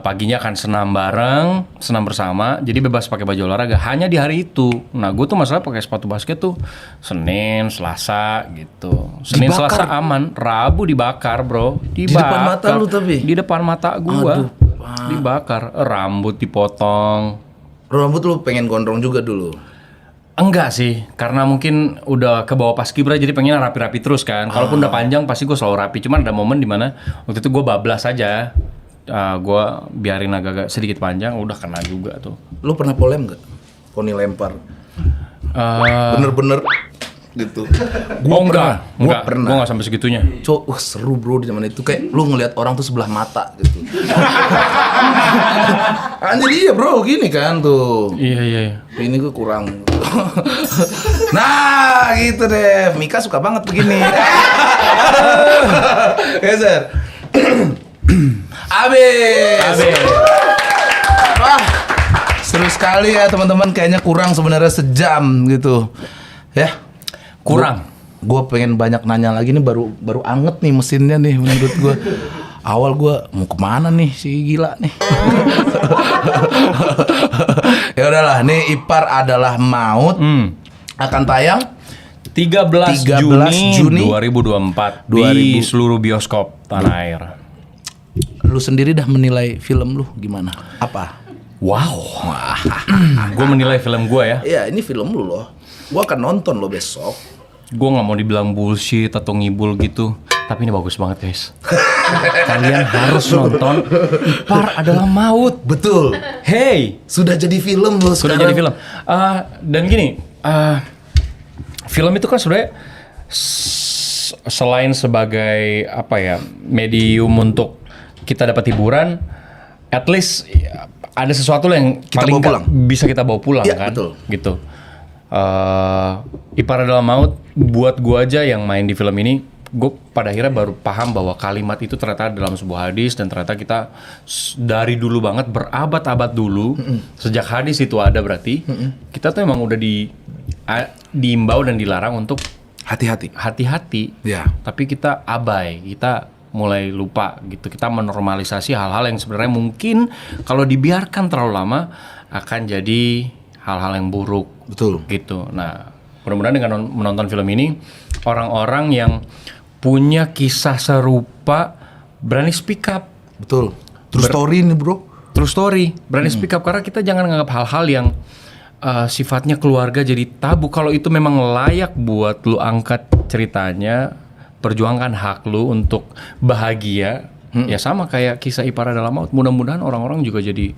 Paginya kan senam bareng, senam bersama. Jadi bebas pakai baju olahraga. Hanya di hari itu. Nah gue tuh masalah pakai sepatu basket tuh Senin, Selasa gitu. Senin, Dibakar? Selasa aman. Rabu dibakar bro. Di depan mata lu tapi? Di depan mata gua. Aduh, Dibakar. Rambut dipotong. Rambut lu pengen gondrong juga dulu. Enggak sih, karena mungkin udah ke bawah paskibra jadi pengen rapi-rapi terus kan. Kalaupun udah panjang pasti gue selalu rapi. Cuman ada momen dimana waktu itu gue bablas aja. Gue biarin agak-agak sedikit panjang, udah kena juga tuh. Lu pernah polem nggak? Poni lempar. Bener-bener gitu. Oh enggak, Gue gue pernah. nggak sampai segitunya. Seru bro di zaman itu, kayak lu ngelihat orang tuh sebelah mata gitu. Anjir iya bro, gini kan tuh. Iya. Ini gue kurang. Nah gitu deh, Mika suka banget begini. Geser. Abis. Wah, seru sekali ya teman-teman. Kayaknya kurang sebenarnya sejam gitu. Ya. Kurang. Gue pengen banyak nanya lagi nih, baru anget nih mesinnya nih menurut gue. Awal gue mau kemana nih si gila nih. Ya udahlah, nih Ipar Adalah Maut akan tayang 13 Juni 2024 di seluruh bioskop tanah air. Lu sendiri dah menilai film lu gimana? Apa? Wow. Gue menilai film gue ya. Iya, ini film lu loh. Gua akan nonton lo besok. Gue nggak mau dibilang bullshit atau ngibul gitu, tapi ini bagus banget guys. Kalian harus nonton Ipar Adalah Maut. Betul. Hey, Sudah jadi film lo sudah sekarang. jadi film. Dan gini, film itu kan sebenarnya selain sebagai apa ya, medium untuk kita dapat hiburan, at least ada sesuatu yang Kita paling bawa pulang. bisa kita bawa pulang Iya, kan, betul. gitu. Ipar Adalah Maut buat gua aja yang main di film ini gue pada akhirnya baru paham bahwa kalimat itu ternyata dalam sebuah hadis, dan ternyata kita dari dulu banget, berabad-abad dulu, sejak hadis itu ada berarti kita tuh emang udah diimbau dan dilarang untuk hati-hati. Ya. Tapi kita abai, kita mulai lupa gitu, kita menormalisasi hal-hal yang sebenarnya mungkin kalau dibiarkan terlalu lama akan jadi hal-hal yang buruk. Betul. Gitu. Nah, mudah-mudahan dengan menonton film ini, orang-orang yang punya kisah serupa berani speak up. Betul. True story nih bro. True story, berani speak up, karena kita jangan nganggap hal-hal yang sifatnya keluarga jadi tabu. Kalau itu memang layak buat lu angkat ceritanya, perjuangkan hak lu untuk bahagia, ya sama kayak kisah Ipara dalam Maut. Mudah-mudahan orang-orang juga jadi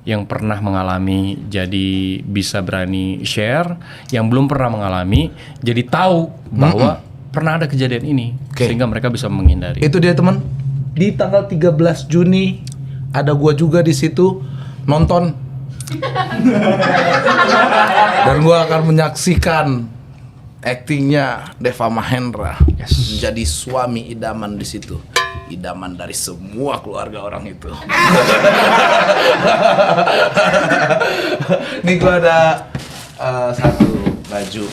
yang pernah mengalami jadi bisa berani share, yang belum pernah mengalami jadi tahu bahwa pernah ada kejadian ini, sehingga mereka bisa menghindari. Itu dia teman. Di tanggal 13 Juni ada gua juga di situ nonton. Dan gua akan menyaksikan aktingnya Deva Mahendra menjadi suami idaman di situ. Idaman dari semua keluarga orang itu. Nih gua ada satu baju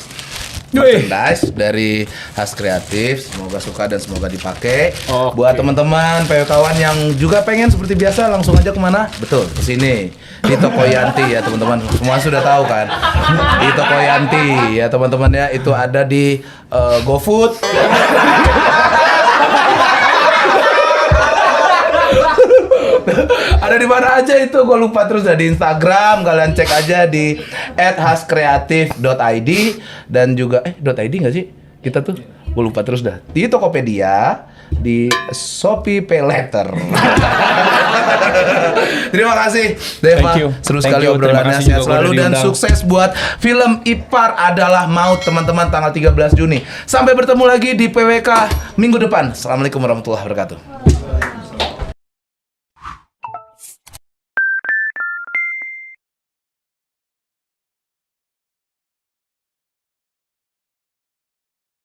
merchandise dari Has Kreatif. Semoga suka dan semoga dipakai. Buat teman-teman PWK-wan yang juga pengen seperti biasa, langsung aja kemana? Betul, ke sini di Toko Yanti ya teman-teman. Semua sudah tahu kan? Di Toko Yanti ya teman-teman ya. Itu ada di GoFood. Ada di mana aja itu, gue lupa terus. Ada di Instagram, kalian cek aja di @haskreatif.id dan juga .id nggak sih kita tuh? Gue lupa terus dah. Di Tokopedia, di Shopee Paylater. Terima kasih Deva, seru sekali obrolannya, sehat selalu dan sukses buat film Ipar Adalah Maut teman-teman tanggal 13 Juni. Sampai bertemu lagi di PWK minggu depan. Assalamualaikum warahmatullahi wabarakatuh.